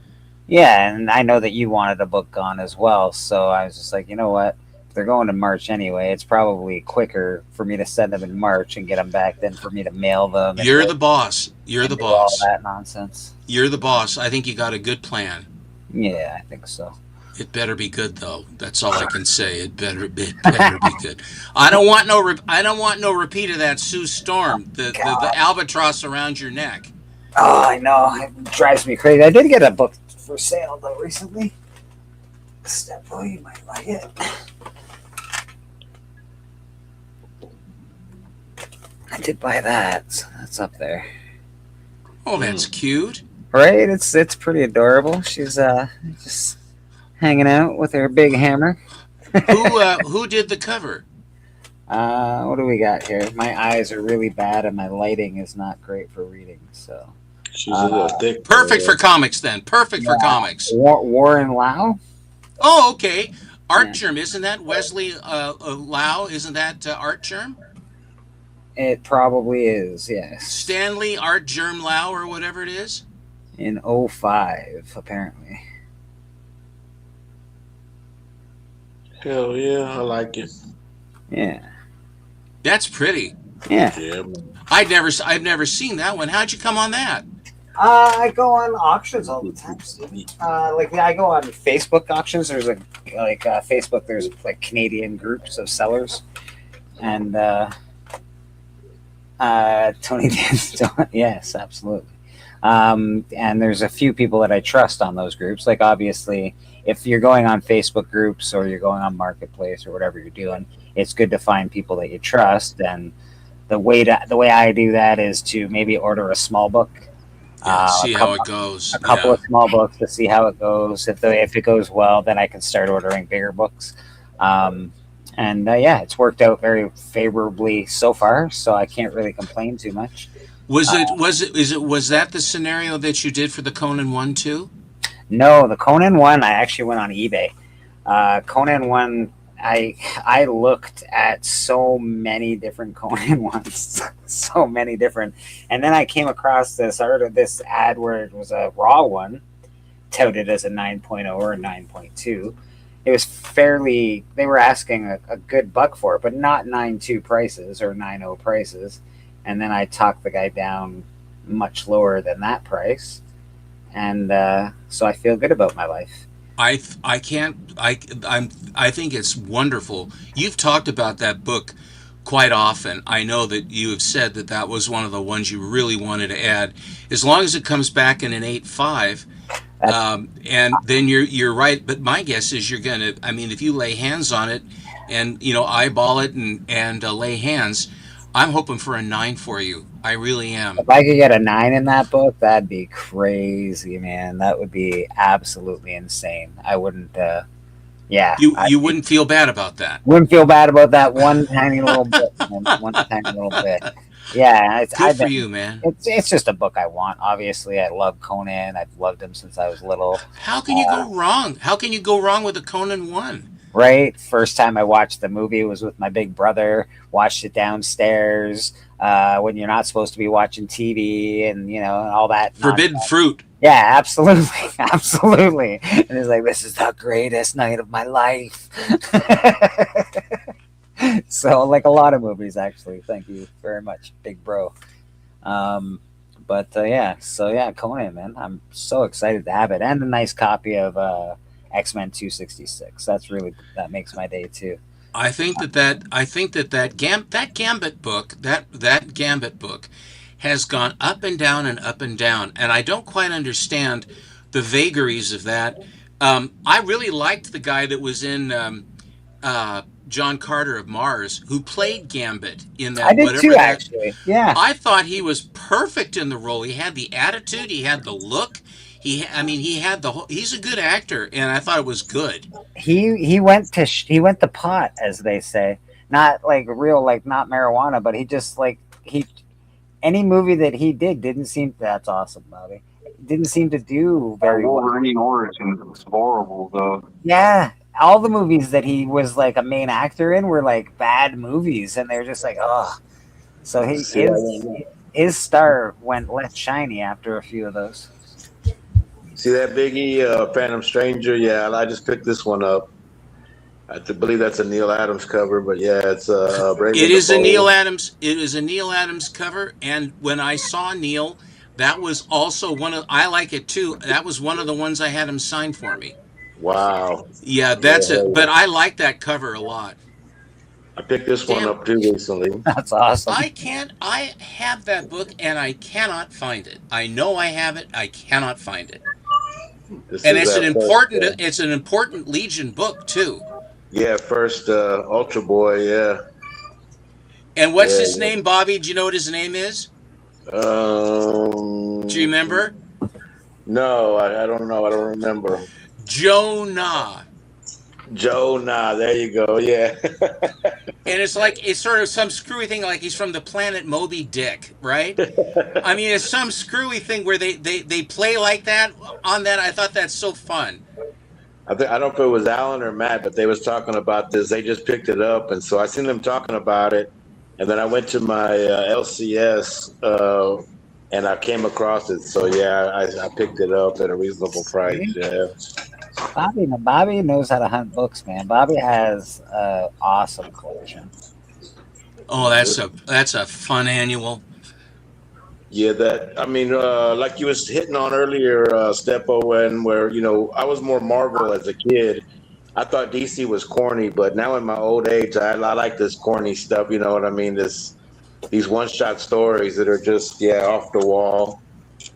Yeah, and I know that you wanted a book gone as well, so I was just like, you know what? If they're going to March anyway, it's probably quicker for me to send them in March and get them back than for me to mail them. You're the boss. You're the boss. All that nonsense. You're the boss. I think you got a good plan. Yeah, I think so. It better be good, though. That's all I can say. It better be good. I don't want no repeat of that Sue Storm, the albatross around your neck. Oh, I know. It drives me crazy. I did get a book for sale though recently. Oh, you might like it. I did buy that, so that's up there. Oh, that's cute. Right? It's pretty adorable. She's just hanging out with her big hammer. Who did the cover? What do we got here? My eyes are really bad and my lighting is not great for reading, so. She's a little thick. Perfect for comics, then. Perfect for comics. Warren Lau? Oh, okay. Art Germ, isn't that Wesley Lau? Isn't that Art Germ? It probably is, yes. Stanley Art Germ Lau or whatever it is? In '05, apparently. Hell yeah, I like it. Yeah. That's pretty. Yeah. Yeah. I've never seen that one. How'd you come on that? I go on auctions all the time. Like I go on Facebook auctions. There's Facebook. There's like Canadian groups of sellers, and Tony Dan. Yes, absolutely. And there's a few people that I trust on those groups. Like obviously, if you're going on Facebook groups or you're going on Marketplace or whatever you're doing, it's good to find people that you trust. And the way I do that is to maybe order a small book. See how it goes. A couple of small books to see how it goes. If it goes well, then I can start ordering bigger books. It's worked out very favorably so far, so I can't really complain too much. Was that the scenario that you did for the Conan one too? No, the Conan one I actually went on eBay. Conan one, I looked at so many different Conan ones, so many different, and then I came across this ad where it was a raw one, touted as a 9.0 or a 9.2. It was they were asking a good buck for it, but not 9.2 prices or 9.0 prices. And then I talked the guy down much lower than that price, and so I feel good about my life. I think it's wonderful. You've talked about that book quite often. I know that you have said that was one of the ones you really wanted to add. As long as it comes back in an 8.5, and then you're right. But my guess is you're gonna. I mean, if you lay hands on it, and eyeball it and lay hands, I'm hoping for a 9 for you. I really am. If I could get a 9 in that book, that'd be crazy, man. That would be absolutely insane. I wouldn't. You wouldn't feel bad about that. Wouldn't feel bad about that one tiny little bit. One tiny little bit. Yeah, it's good for you, man. It's just a book I want. Obviously, I love Conan. I've loved him since I was little. How can you go wrong? How can you go wrong with the Conan one? Right. First time I watched the movie was with my big brother. Watched it downstairs when you're not supposed to be watching TV and all that. Forbidden fruit. Yeah, absolutely, absolutely. And it's like, this is the greatest night of my life. So, like a lot of movies, actually. Thank you very much, big bro. Conan, man, I'm so excited to have it, and a nice copy of X-Men 266. That makes my day too. I think that Gambit book has gone up and down and up and down, and I don't quite understand the vagaries of that. I really liked the guy that was in John Carter of Mars, who played Gambit in that. I did too, actually. Yeah, I thought he was perfect in the role. He had the attitude, he had the look. He had the whole. He's a good actor, and I thought it was good. He went to pot, as they say, not like real, like not marijuana, but he just any movie that he didn't seem. That's awesome, Bobby. Didn't seem to do very well. Wolverine Origins was horrible, though. Yeah, all the movies that he was like a main actor in were like bad movies, and they're just like, oh. So his star went less shiny after a few of those. See that Biggie Phantom Stranger? Yeah, I just picked this one up. I believe that's a Neil Adams cover, but yeah, it's It is a Neil Adams cover, and when I saw Neil, that was also I like it too. That was one of the ones I had him sign for me. Wow. Yeah, that's it. But I like that cover a lot. I picked this one up too recently. That's awesome. I have that book and I cannot find it. I know I have it. I cannot find it. It's an important Legion book too. Yeah, first Ultra Boy, yeah. And what's his name, Bobby? Do you know what his name is? Do you remember? No, I don't know. I don't remember. Jonah. There you go. Yeah. And it's sort of some screwy thing, like he's from the planet Moby Dick, right? I mean, it's some screwy thing where they play like that on that. I thought that's so fun. I don't know if it was Alan or Matt, but they was talking about this. They just picked it up, and so I seen them talking about it, and then I went to my LCS, and I came across it. So yeah, I picked it up at a reasonable price. Yeah. Bobby knows how to hunt books, man. Bobby has an awesome collection. Oh, that's a fun annual. Yeah, like you was hitting on earlier, Steppo, where I was more Marvel as a kid. I thought DC was corny, but now in my old age, I like this corny stuff. You know what I mean? These one-shot stories that are just off the wall.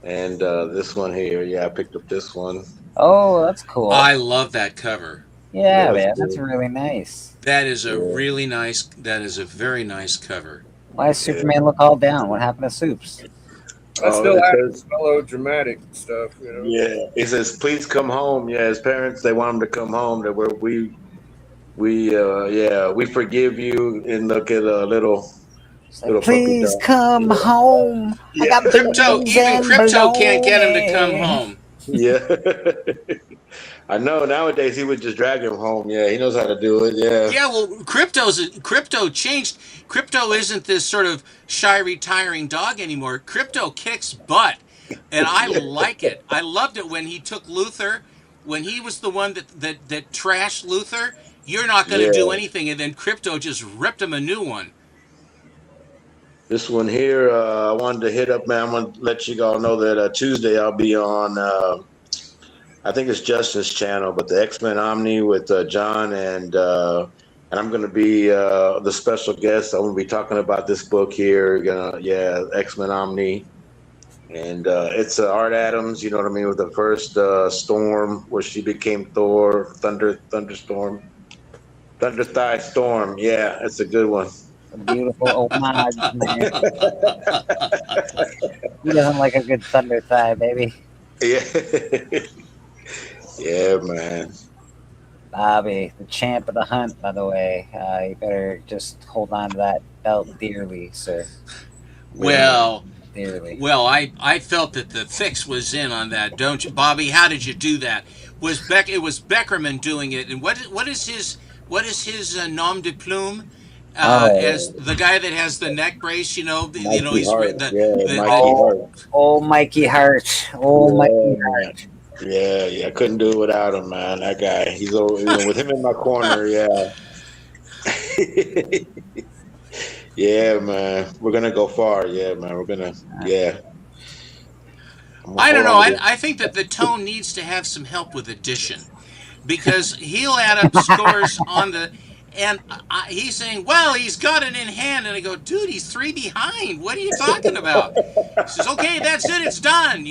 And this one here, I picked up this one. Oh, that's cool. I love that cover. Yeah, man, that's really nice. That is a really nice. That is a very nice cover. Why does Superman look all down? What happened to Soups? I still have melodramatic stuff, Yeah, it says, "Please come home." Yeah, his parents, they want him to come home. That we forgive you. And look at a little Please come home. I got Crypto. Even Crypto can't get him to come home. Yeah. I know nowadays he would just drag him home. Yeah, he knows how to do it. Yeah. Yeah, well, Crypto changed. Crypto isn't this sort of shy, retiring dog anymore. Crypto kicks butt, and I like it. I loved it when he took Luther, when he was the one that trashed Luther. You're not going to do anything, and then Crypto just ripped him a new one. This one here, I wanted to hit up, man. I'm going to let you all know that Tuesday I'll be on, I think it's Justin's channel, but the X-Men Omni with John, and I'm going to be the special guest. I'm going to be talking about this book here. X-Men Omni. And it's Art Adams, you know what I mean, with the first Storm, where she became Thor, Thunderstorm. Thunder Thigh Storm. Yeah, it's a good one. A beautiful homage, man. Who doesn't like a good Thunder Thigh, baby? Yeah. Yeah, man. Bobby, the champ of the hunt, by the way. You better just hold on to that belt dearly, sir. Well, dearly. Well, I felt that the fix was in on that, don't you, Bobby? How did you do that? It was Beckerman doing it, and what is his nom de plume? As the guy that has the neck brace, Mikey Hart. Mikey Hart. Mikey Hart. Yeah, couldn't do it without him, man. That guy, he's over, with him in my corner. Yeah, yeah, man. We're gonna go far. Yeah, man. We're gonna. Yeah. I don't know. I think that the tone needs to have some help with addition, because he'll add up scores on the. And he's saying, well, he's got it in hand. And I go, dude, he's 3 behind. What are you talking about? He says, okay, that's it. It's done,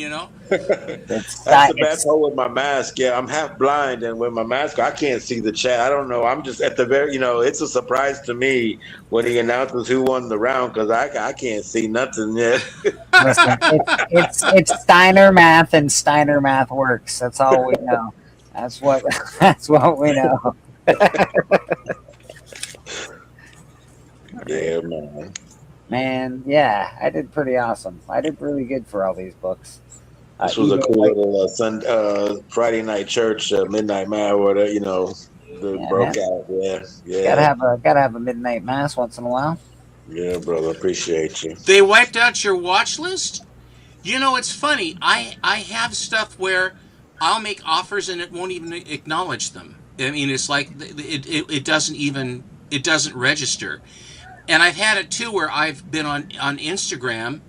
That's the bad hole with my mask. Yeah, I'm half blind. And with my mask, I can't see the chat. I don't know. I'm just at the very, it's a surprise to me when he announces who won the round, because I can't see nothing yet. Listen, it's Steiner math, and Steiner math works. That's all we know. That's what we know. Yeah, man. Man, yeah, I did pretty awesome. I did really good for all these books. This was a cool little Friday night church, midnight mass, whatever, broke out. Yeah. Gotta have a midnight mass once in a while. Yeah, brother, appreciate you. They wiped out your watch list? It's funny. I have stuff where I'll make offers and it won't even acknowledge them. I mean, it's like it doesn't register. And I've had it too where I've been on Instagram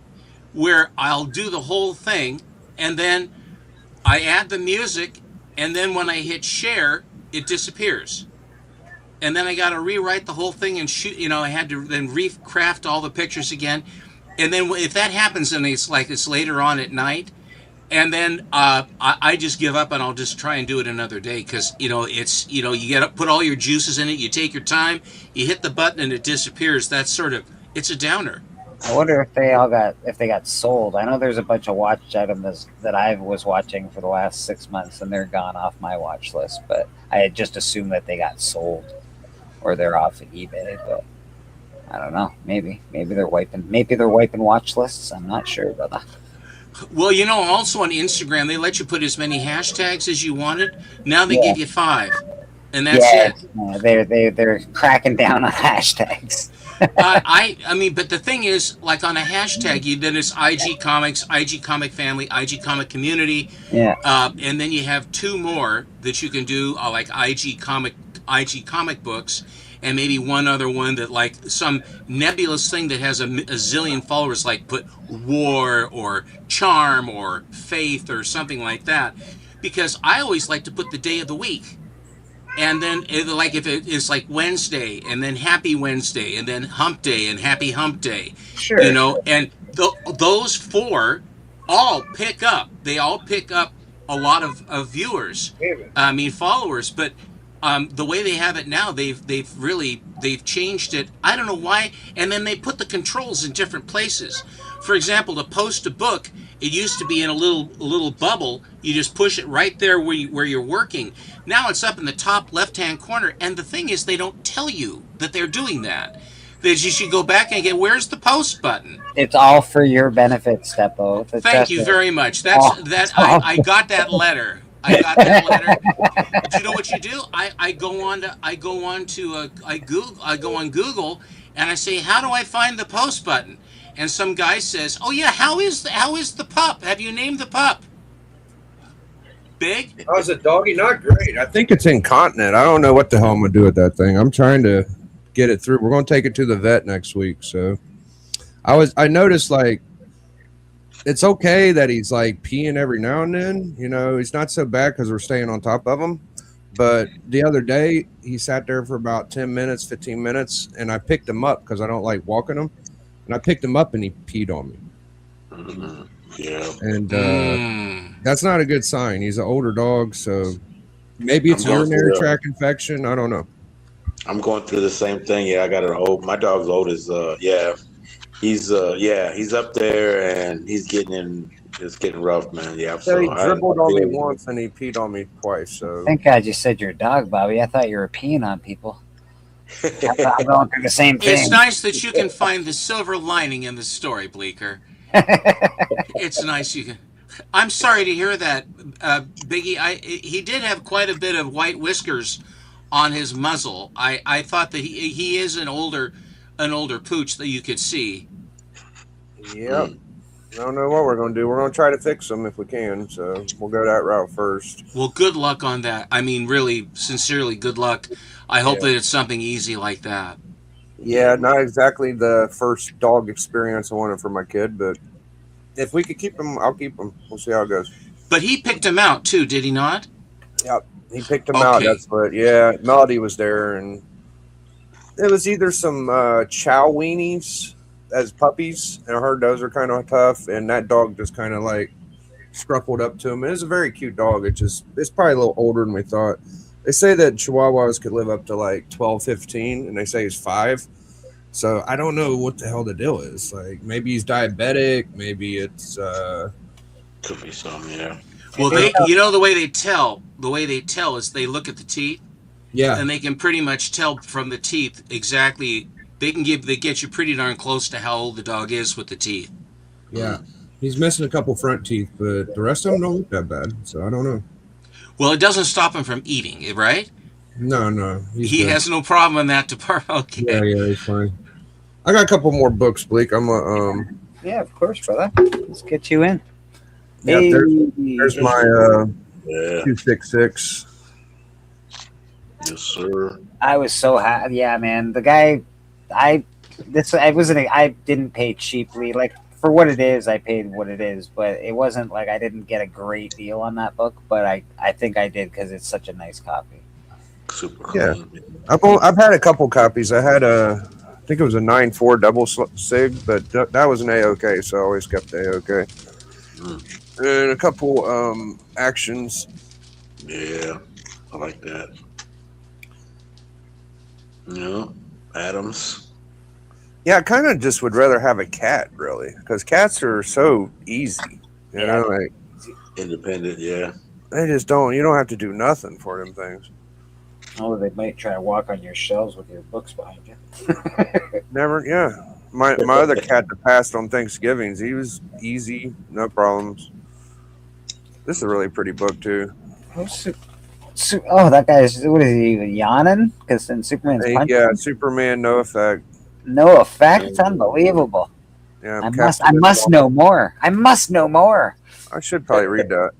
where I'll do the whole thing and then I add the music, and then when I hit share, it disappears. And then I got to rewrite the whole thing and shoot, I had to then recraft all the pictures again. And then if that happens and it's later on at night, and then I just give up and I'll just try and do it another day, because it's you put all your juices in it, you take your time, you hit the button and it disappears. That's it's a downer. I wonder if they got sold. I know there's a bunch of watch items that I was watching for the last 6 months and they're gone off my watch list, but I had just assumed that they got sold or they're off of eBay. But I don't know. Maybe they're wiping watch lists. I'm not sure, brother. Well, also on Instagram, they let you put as many hashtags as you wanted. Now they give you 5, and that's Yeah, it. they're cracking down on hashtags. I mean, but the thing is, like on a hashtag, then it's IG Comics, IG Comic Family, IG Comic Community, Yeah. and then you have 2 more that you can do, like IG Comic Books, and maybe one other one that like some nebulous thing that has a zillion followers, like put War or Charm or Faith or something like that, because I always like to put the day of the week. And then, like, if it is like Wednesday, and then Happy Wednesday, and then Hump Day, and Happy Hump Day, Sure. and those 4 all pick up. They all pick up a lot of viewers. I mean, followers. But the way they have it now, they've changed it. I don't know why. And then they put the controls in different places. For example, to post a book, it used to be in a little bubble. You just push it right there where you're working. Now it's up in the top left-hand corner, and the thing is, they don't tell you that they're doing that. That you should go back and get, where's the post button? It's all for your benefit, Steppo. Thank you very much. I got that letter. I got that letter. But you know what you do? I go on Google, and I say, how do I find the post button? And some guy says, "Oh yeah, how is the pup? Have you named the pup?" Big? How's it, doggy? Not great. I think it's incontinent. I don't know what the hell I'm gonna do with that thing. I'm trying to get it through. We're gonna take it to the vet next week. So I noticed, like, it's okay that he's like peeing every now and then. He's not so bad because we're staying on top of him. But the other day he sat there for about 10 minutes, 15 minutes, and I picked him up because I don't like walking him. And I picked him up and he peed on me. Mm-hmm. Yeah. And that's not a good sign. He's an older dog, so maybe it's urinary tract infection. I don't know. I'm going through the same thing. Yeah, I got my dog's old as he's up there and he's it's getting rough, man. Yeah. So he dribbled on me once and he peed on me twice. So thank God you said you're a dog, Bobby. I thought you were peeing on people. I'm going through the same thing. It's nice that you can find the silver lining in the story, Bleeker. It's nice you can. I'm sorry to hear that, Biggie. He did have quite a bit of white whiskers on his muzzle. I thought that he is an older pooch that you could see. Yep. I don't know what we're going to do. We're going to try to fix him if we can. So we'll go that route first. Well, good luck on that. I mean, really, sincerely, good luck. I hope that it's something easy like that. Yeah, not exactly the first dog experience I wanted for my kid, but if we could keep him, I'll keep him. We'll see how it goes. But he picked him out too, did he not? Yep, he picked him out. That's what. Yeah, Melody was there, and it was either some chow weenies as puppies, and I heard those are kind of tough, and that dog just kind of like scruffled up to him. It was a very cute dog. It's probably a little older than we thought. They say that Chihuahuas could live up to like 12, 15, and they say he's 5. So I don't know what the hell the deal is. Like, maybe he's diabetic. Maybe it's could be something. Yeah. Well, the way they tell is they look at the teeth. Yeah. And they can pretty much tell from the teeth exactly. They get you pretty darn close to how old the dog is with the teeth. Yeah. He's missing a couple front teeth, but the rest of them don't look that bad. So I don't know. Well, it doesn't stop him from eating, right? No. He has no problem in that department. Okay. Yeah, he's fine. I got a couple more books, Blake. Yeah, of course, brother. Let's get you in. Yeah, there's my 266. Yes, sir. I was so happy. Yeah, man. The guy, I didn't pay cheaply. Like, for what it is, I paid what it is, but it wasn't like I didn't get a great deal on that book, but I think I did because it's such a nice copy. Super cool. Yeah. I've had a couple copies. I had I think it was a 9.4 double sig, but that was an A-OK, so I always kept the A-OK. And a couple actions. Yeah, I like that. Adams. Yeah, I kind of just would rather have a cat, really, because cats are so easy. You know, like independent. Yeah, they just don't. You don't have to do nothing for them things. Oh, they might try to walk on your shelves with your books behind you. Never. Yeah, My other cat that passed on Thanksgivings, he was easy, no problems. This is a really pretty book too. Oh, that guy's, what is he, even yawning? Because in Superman's Hey, punch, yeah, Superman, no effect. no effect. Unbelievable. Yeah, I Captain must know more. I must know more. I should probably read that.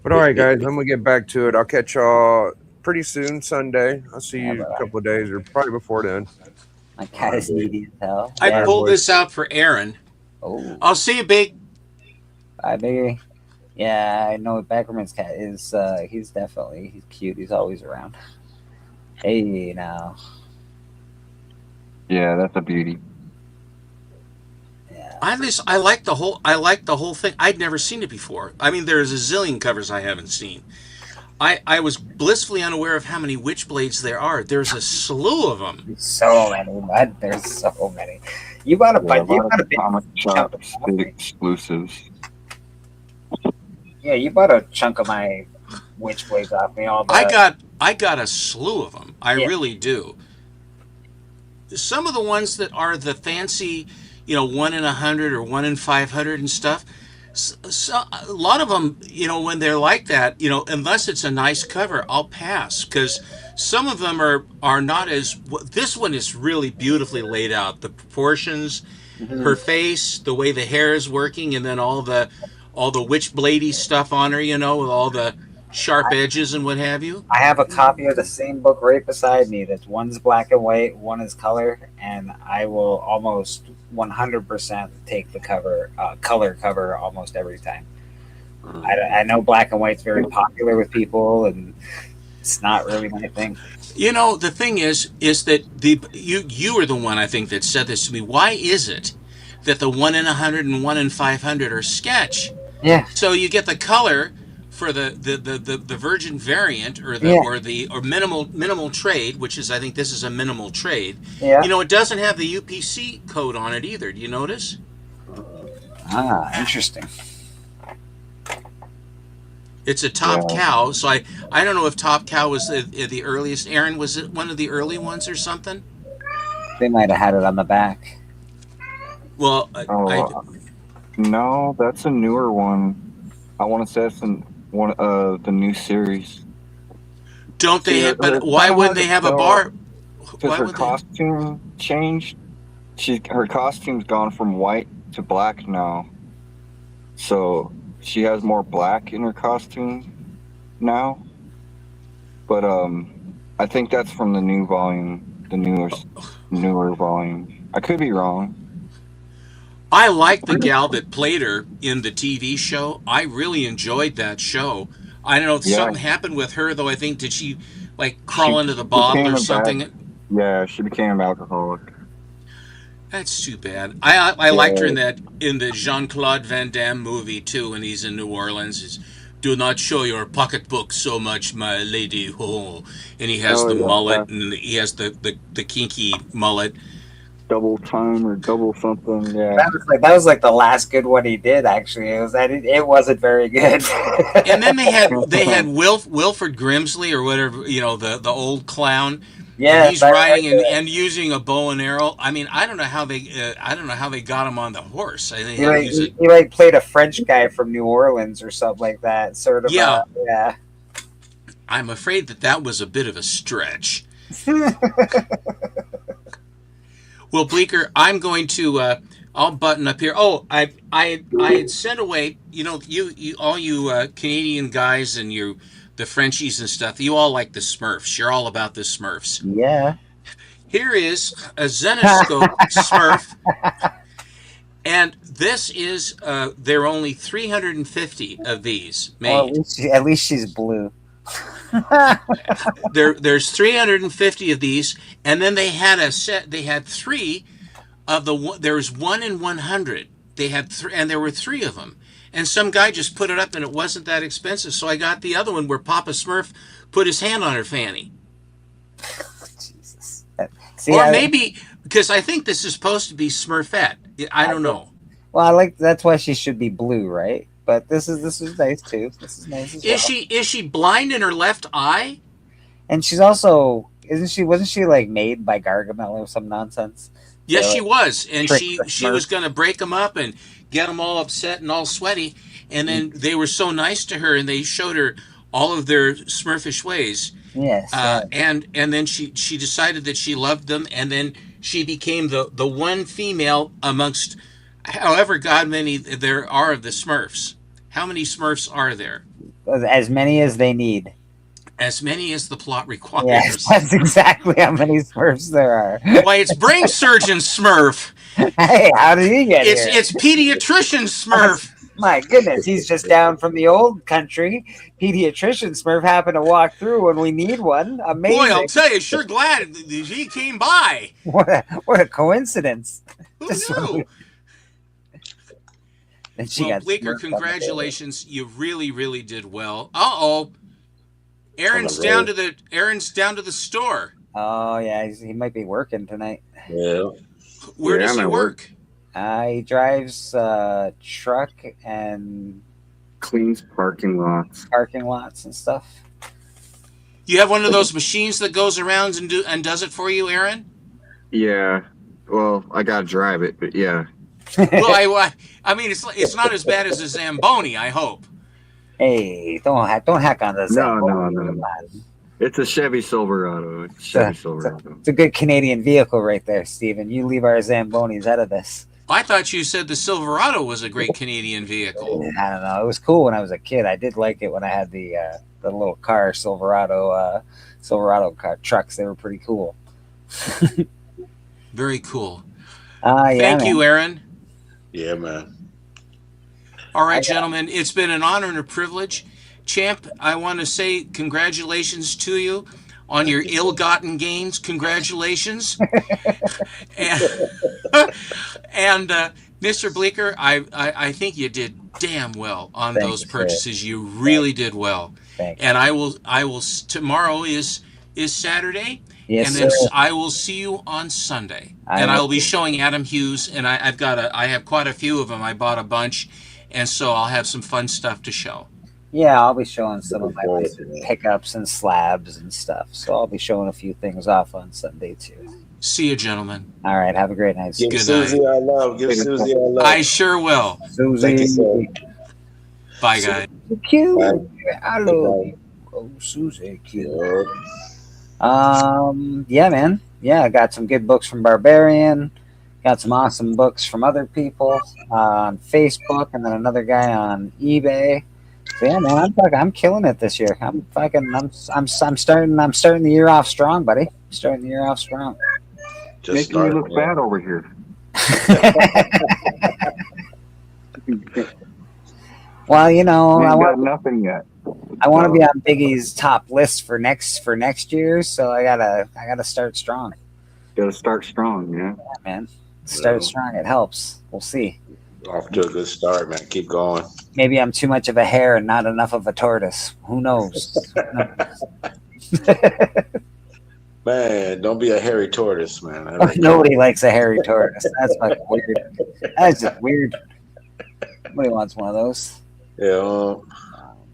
But all right, guys, I'm gonna get back to it. I'll catch y'all pretty soon, Sunday. I'll see you a couple of days, or probably before then. My cat is needy as hell. I Yeah. pulled this out for Aaron. Oh, I'll see you, Big. I baby. Yeah, I know Beckerman's cat is. He's cute. He's always around. Hey, now. Yeah, that's a beauty. Yeah. I like the whole thing. I'd never seen it before. I mean, there's a zillion covers I haven't seen. I was blissfully unaware of how many Witchblades there are. There's a slew of them. So many, bud. There's so many. You bought a Yeah, bunch. You bought a big comic chunk shop of exclusives. Yeah, you bought a chunk of my Witchblades off me. All the, I got a slew of them. I really do. Some of the ones that are the fancy, 1 in 100 or 1 in 500 and stuff. So a lot of them, when they're like that, unless it's a nice cover, I'll pass, because some of them are not as. This one is really beautifully laid out. The proportions, her face, the way the hair is working, and then all the Witchbladey stuff on her, with all the sharp edges and what have you. I have a copy of the same book right beside me. That's one's black and white, one is color, and I will almost 100% take the color cover almost every time. I know black and white's very popular with people, and it's not really my thing. The thing is that you were the one, I think, that said this to me. Why is it that the 1 in 100 and 1 in 500 are sketch? Yeah. So you get the color for the virgin variant or minimal trade, which is, I think this is a minimal trade. Yeah. It doesn't have the UPC code on it either. Do you notice? Ah, interesting. It's a Top Cow, so I don't know if Top Cow was the earliest. Aaron, was it one of the early ones or something? They might have had it on the back. Well, no, that's a newer one. I want to say it's one of the new series. Don't they? But why wouldn't they have a bar? Because her costume changed. Her costume's gone from white to black now. So she has more black in her costume now. But I think that's from the new volume, the newer volume. I could be wrong. I like the gal that played her in the TV show. I really enjoyed that show. I don't know if something happened with her, though. I think, did she crawl into the bottle or something? Yeah, she became an alcoholic. That's too bad. I liked her in the Jean-Claude Van Damme movie too, when he's in New Orleans. It's, "Do not show your pocketbook so much, my lady." Oh, and he has the mullet, and he has the kinky mullet. Double time or double something, yeah. That was like the last good one he did. Actually, it wasn't very good. And then they had Wilford Grimsley or whatever, the old clown. Yeah, he's riding and using a bow and arrow. I mean, I don't know how they got him on the horse. I think he played a French guy from New Orleans or something like that. Sort of. Yeah. Yeah. I'm afraid that was a bit of a stretch. Well, Bleecker, I'm going to. I'll button up here. Oh, I had sent away. You all you Canadian guys and the Frenchies and stuff. You all like the Smurfs. You're all about the Smurfs. Yeah. Here is a Zenoscope Smurf, and this is there are only 350 of these made. Well, at least she's blue. There's 350 of these, and then they had a set. They had 3 of the. There was 1 in 100. They had 3, and there were 3 of them. And some guy just put it up, and it wasn't that expensive. So I got the other one where Papa Smurf put his hand on her fanny. Jesus. Or maybe because I think this is supposed to be Smurfette. I don't know. Well, that's why she should be blue, right? But this is nice too. This is nice as well. Is she blind in her left eye? And she's also wasn't she made by Gargamel or some nonsense? Yes, So she was, and trick she the she was Smurfs. going to break them up and get them all upset and all sweaty. And then they were so nice to her, and they showed her all of their Smurfish ways. Yes, yeah. And then she decided that she loved them, and then she became the one female amongst however god many there are of the Smurfs. How many Smurfs are there? As many as they need. As many as the plot Yes, requires. that's exactly how many Smurfs there are. Why, it's brain surgeon Smurf. Hey, how did he get It's here? it's pediatrician Smurf. My goodness, he's just down from the old country. Pediatrician Smurf happened to walk through when we need one. Amazing. Boy, I'll tell you, sure glad he came by. What a coincidence. Who Just knew? And she Well, got Bleeker, Smurfed on the congratulations. You really, really did well. Uh-oh. Aaron's On the down road. to the store. daily. Oh yeah, he might be working tonight. Yeah. Where Yeah, does he I'm at work? He drives truck and Cleans parking lots. parking lots and stuff. You have one of those machines that goes around and does it for you, Aaron? Yeah. Well, I gotta drive it, but yeah. Well, I mean, it's not as bad as a Zamboni, I hope. Hey, don't hack on the No, Zamboni. no, no. Come on. It's a Chevy Silverado. It's a Chevy Silverado. It's a good Canadian vehicle right there, Steven. You leave our Zambonis out of this. I thought you said the Silverado was a great Canadian vehicle. I don't know. It was cool when I was a kid. I did like it when I had the little car Silverado car trucks. They were pretty cool. Very cool. Yeah, Thank you, man. Aaron. Yeah, man. All right, gentlemen, it's been an honor and a privilege. Champ, I want to say congratulations to you on your ill-gotten gains. Congratulations. and Mr. Bleeker, I think you did damn well on Thank those you, sir. purchases. You really did well. Thank you. And I will tomorrow is Saturday. Yes, and then sir. I will see you on Sunday, I and will I will be too. showing Adam Hughes, and I have quite a few of them. I bought a bunch, and so I'll have some fun stuff to show. Yeah, I'll be showing some of my Looking like, forward to that. pickups and slabs and stuff. So I'll be showing a few things off on Sunday too. See you, gentlemen. All right, have a great night. Give Good Susie our love. Give Susie our love. I sure will. Susie. Thank you, sir. Bye, guys. Cute. Bye. Hello. Oh, Susie. Cute. Yeah. Yeah, man. Yeah, I got some good books from Barbarian. Got some awesome books from other people on Facebook, and then another guy on eBay. So yeah, man, I'm killing it this year. I'm starting the year off strong, buddy. Starting the year off strong. Just Making me started, look man. bad over here. Well, you know, Ain't I got want nothing yet. to be on Biggie's top list for next year, so I gotta start strong, Gotta start strong, yeah. man. Start Yeah. strong. It helps. We'll see. Off to a good start, man. Keep going. Maybe I'm too much of a hare and not enough of a tortoise. Who knows? Man, don't be a hairy tortoise, man. That ain't Nobody likes a hairy tortoise. That's fucking weird. That's just weird. Nobody wants one of those. cool. Yeah, Oh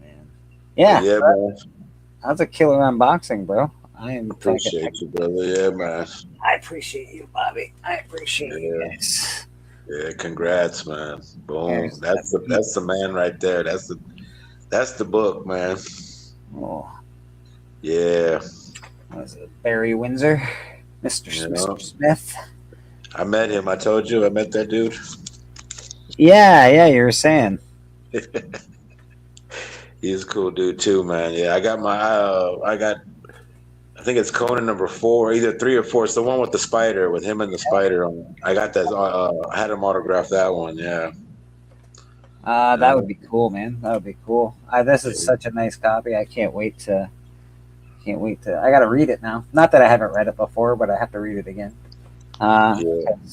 man. Yeah, yeah, man. that's a killer unboxing, bro. I am Appreciate you, brother. Yeah, man. I appreciate you, Bobby. I appreciate you Yeah. guys. Yeah, congrats, man. Boom. Yes. That's the man right there. That's the book, man. Oh, Yeah. what is it? Barry Windsor, Mr. Yeah. Mr. Smith. I met him. I told you I met that dude. Yeah, you were saying. He's a cool dude too, man. Yeah, I got I think it's Conan number 4, either 3 or 4. It's the one with the spider, with him and the spider on. I got that. I had him autograph that one. Yeah. That would be cool, man. That would be cool. This is such a nice copy. I can't wait to. I gotta read it now. Not that I haven't read it before, but I have to read it again. Yeah.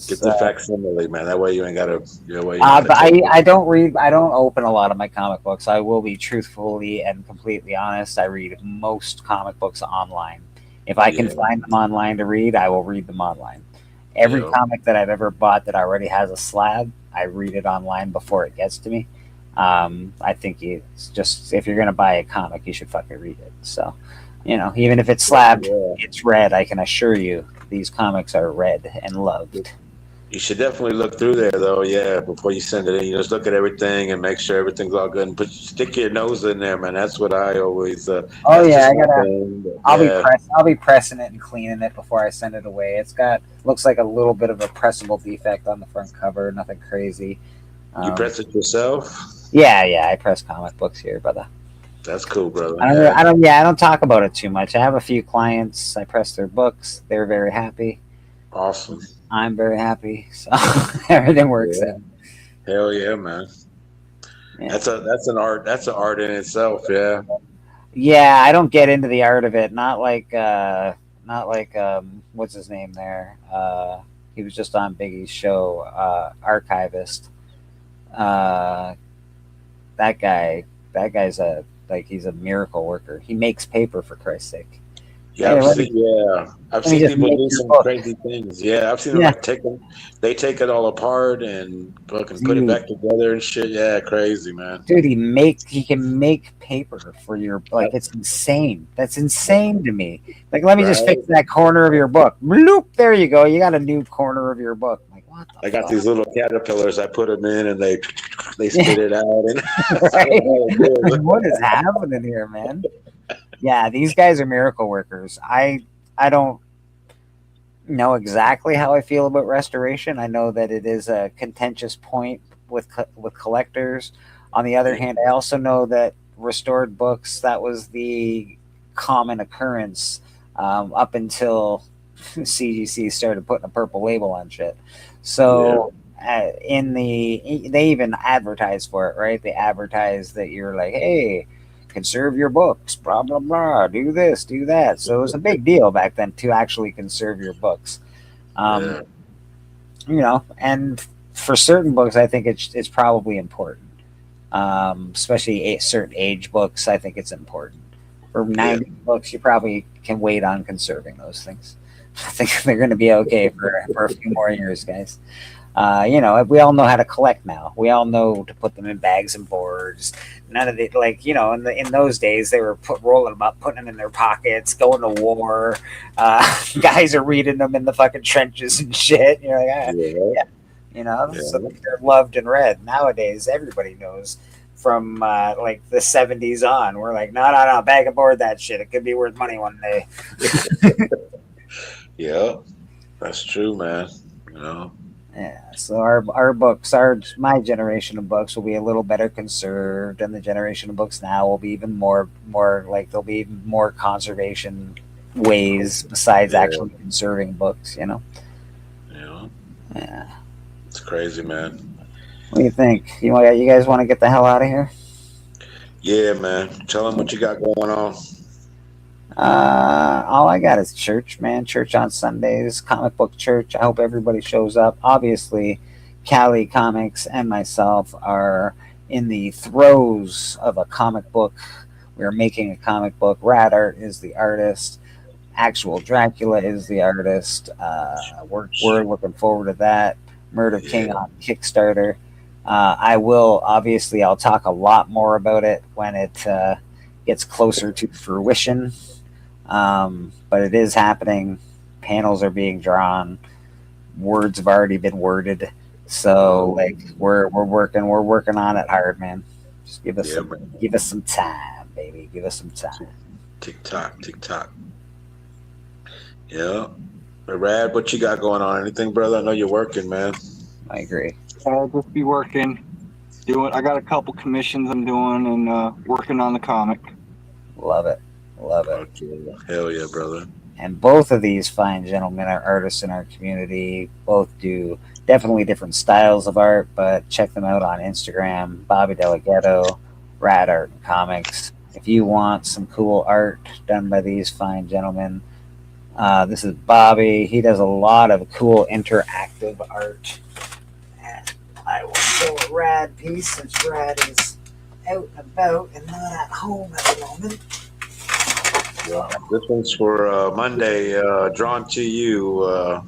Get the facsimile, man. That way you ain't gotta. But I don't read. I don't open a lot of my comic books. I will be truthfully and completely honest. I read most comic books online. If I can Yeah. find them online to read, I will read them online. Every Yeah. comic that I've ever bought that already has a slab, I read it online before it gets to me. I think it's just, if you're gonna buy a comic, you should fucking read it. So, you know, even if it's slabbed, Yeah. it's read. I can assure you, these comics are read and loved. You should definitely look through there, though. Yeah, before you send it in, you just look at everything and make sure everything's all good. And stick your nose in there, man. That's what I always. Oh That's yeah, just I my gotta. thing. But I'll I'll be pressing it and cleaning it before I send it away. It's got looks like a little bit of a pressable defect on the front cover. Nothing crazy. You press it yourself. Yeah, I press comic books here, brother. That's cool, brother. I don't talk about it too much. I have a few clients. I press their books. They're very happy. Awesome. I'm very happy. So everything works out. Hell yeah, man. Yeah. That's an art. That's an art in itself. Yeah. Yeah, I don't get into the art of it. Not like what's his name there? He was just on Biggie's show, Archivist. That guy's he's a miracle worker. He makes paper, for Christ's sake. Yeah, I've seen people do some crazy things. Yeah, I've seen them they take it all apart and fucking put it back together and shit. Yeah, crazy, man. Dude, he can make paper for your, like, it's insane. That's insane to me. Like, let me just fix that corner of your book. Bloop, there you go. You got a new corner of your book. Like, what the I got these little caterpillars. I put them in and they spit it out. And Like, what is happening here, man? Yeah, these guys are miracle workers. I don't know exactly how I feel about restoration. I know that it is a contentious point with collectors. On the other hand, I also know that restored books, that was the common occurrence up until CGC started putting a purple label on shit. So they even advertise for it, right? They advertise that you're like, hey, conserve your books, blah, blah, blah, do this, do that. So it was a big deal back then to actually conserve your books. You know, and for certain books, I think it's probably important. Especially certain age books, I think it's important. For 90 books, you probably can wait on conserving those things. I think they're going to be okay for a few more years, guys. You know, we all know how to collect now. We all know to put them in bags and boards. None of it, like, you know, in those days, they were rolling them up, putting them in their pockets, going to war. Guys are reading them in the fucking trenches and shit. You're like, you know, so they're loved and read. Nowadays, everybody knows from like the 70s on. We're like, no, bag and board that shit. It could be worth money one day. Yeah, that's true, man. You know. Yeah, so our books, my generation of books will be a little better conserved, and the generation of books now will be even more like there'll be even more conservation ways besides actually conserving books. You know. Yeah. It's crazy, man. What do you think? You guys want to get the hell out of here? Yeah, man. Tell them what you got going on. All I got is church, man. Church on Sundays, comic book church. I hope everybody shows up. Obviously, Cali Comics and myself are in the throes of a comic book. We're making a comic book. Rad Art is the artist. Actual Dracula is the artist. We're looking forward to that. Murder King on Kickstarter. I'll talk a lot more about it when it gets closer to fruition. But it is happening. Panels are being drawn. Words have already been worded. So like we're working on it hard, man. Just give us some time, baby. Give us some time. Tick tock. Yeah. Rad, what you got going on? Anything, brother? I know you're working, man. I agree. I'll just be working. I got a couple commissions I'm doing and working on the comic. Love it. Okay. Hell yeah, brother. And both of these fine gentlemen are artists in our community. Both do definitely different styles of art, but check them out on Instagram, Bobby Delgado, Rad Art and Comics. If you want some cool art done by these fine gentlemen, this is Bobby. He does a lot of cool interactive art. And I will show a Rad piece since Rad is out and about and not at home at the moment. This one's for Monday. Drawn to You.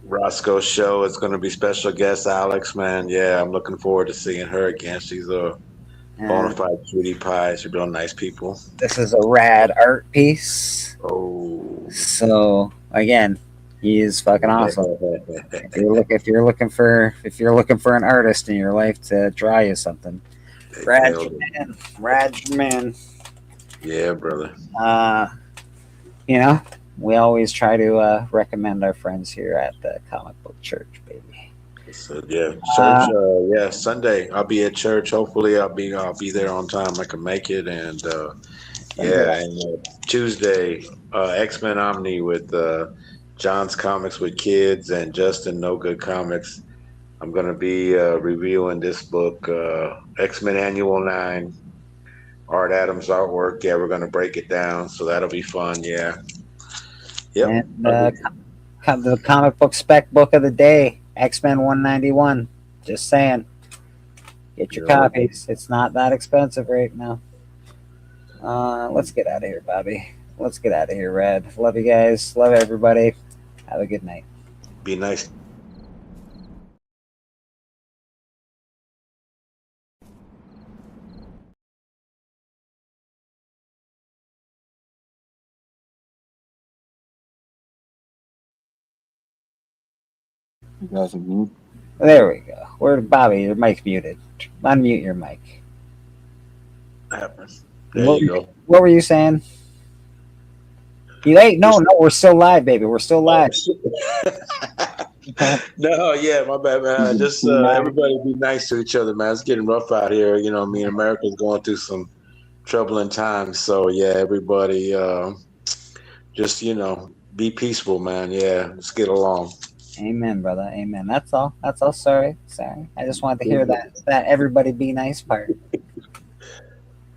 Roscoe show is going to be special guest Alex, man. Yeah, I'm looking forward to seeing her again. She's a bona fide cutie pie. She's real nice people. This is a Rad art piece. Oh. So again, He is fucking awesome. If you're looking for an artist in your life to draw you something, Brad man. Yeah, brother. You know, we always try to recommend our friends here at the Comic Book Church, baby. So yeah, church. Yeah, Sunday I'll be at church. Hopefully I'll be there on time. I can make it. And and Tuesday, X-Men Omni with John's Comics with Kids and Justin No Good Comics. I'm gonna be reviewing this book, X-Men Annual 9. Art Adams artwork. Yeah, we're gonna break it down, so that'll be fun. Yeah. Yep. And the comic book spec book of the day, X-Men 191. Just saying, get your copies. It's not that expensive right now. Let's get out of here, Bobby. Let's get out of here, Red. Love you guys. Love everybody. Have a good night. Be nice. You guys are mute. There we go. Where Bobby? Your mic's muted. Unmute your mic. Happens. There you go. What were you saying? No, we're still live, baby. We're still live. No, yeah, my bad, man. Just everybody be nice to each other, man. It's getting rough out here. You know, me and America's going through some troubling times. So yeah, everybody, just be peaceful, man. Yeah, let's get along. Amen, brother. Amen. That's all. Sorry. I just wanted to hear that everybody be nice part.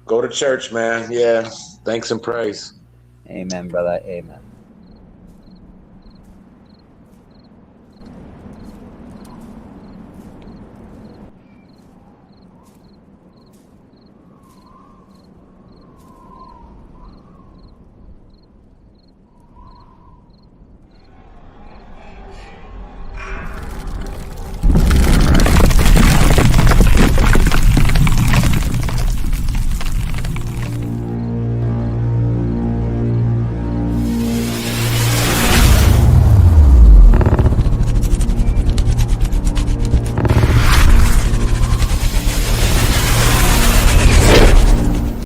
Go to church, man. Yeah. Thanks and praise. Amen, brother. Amen.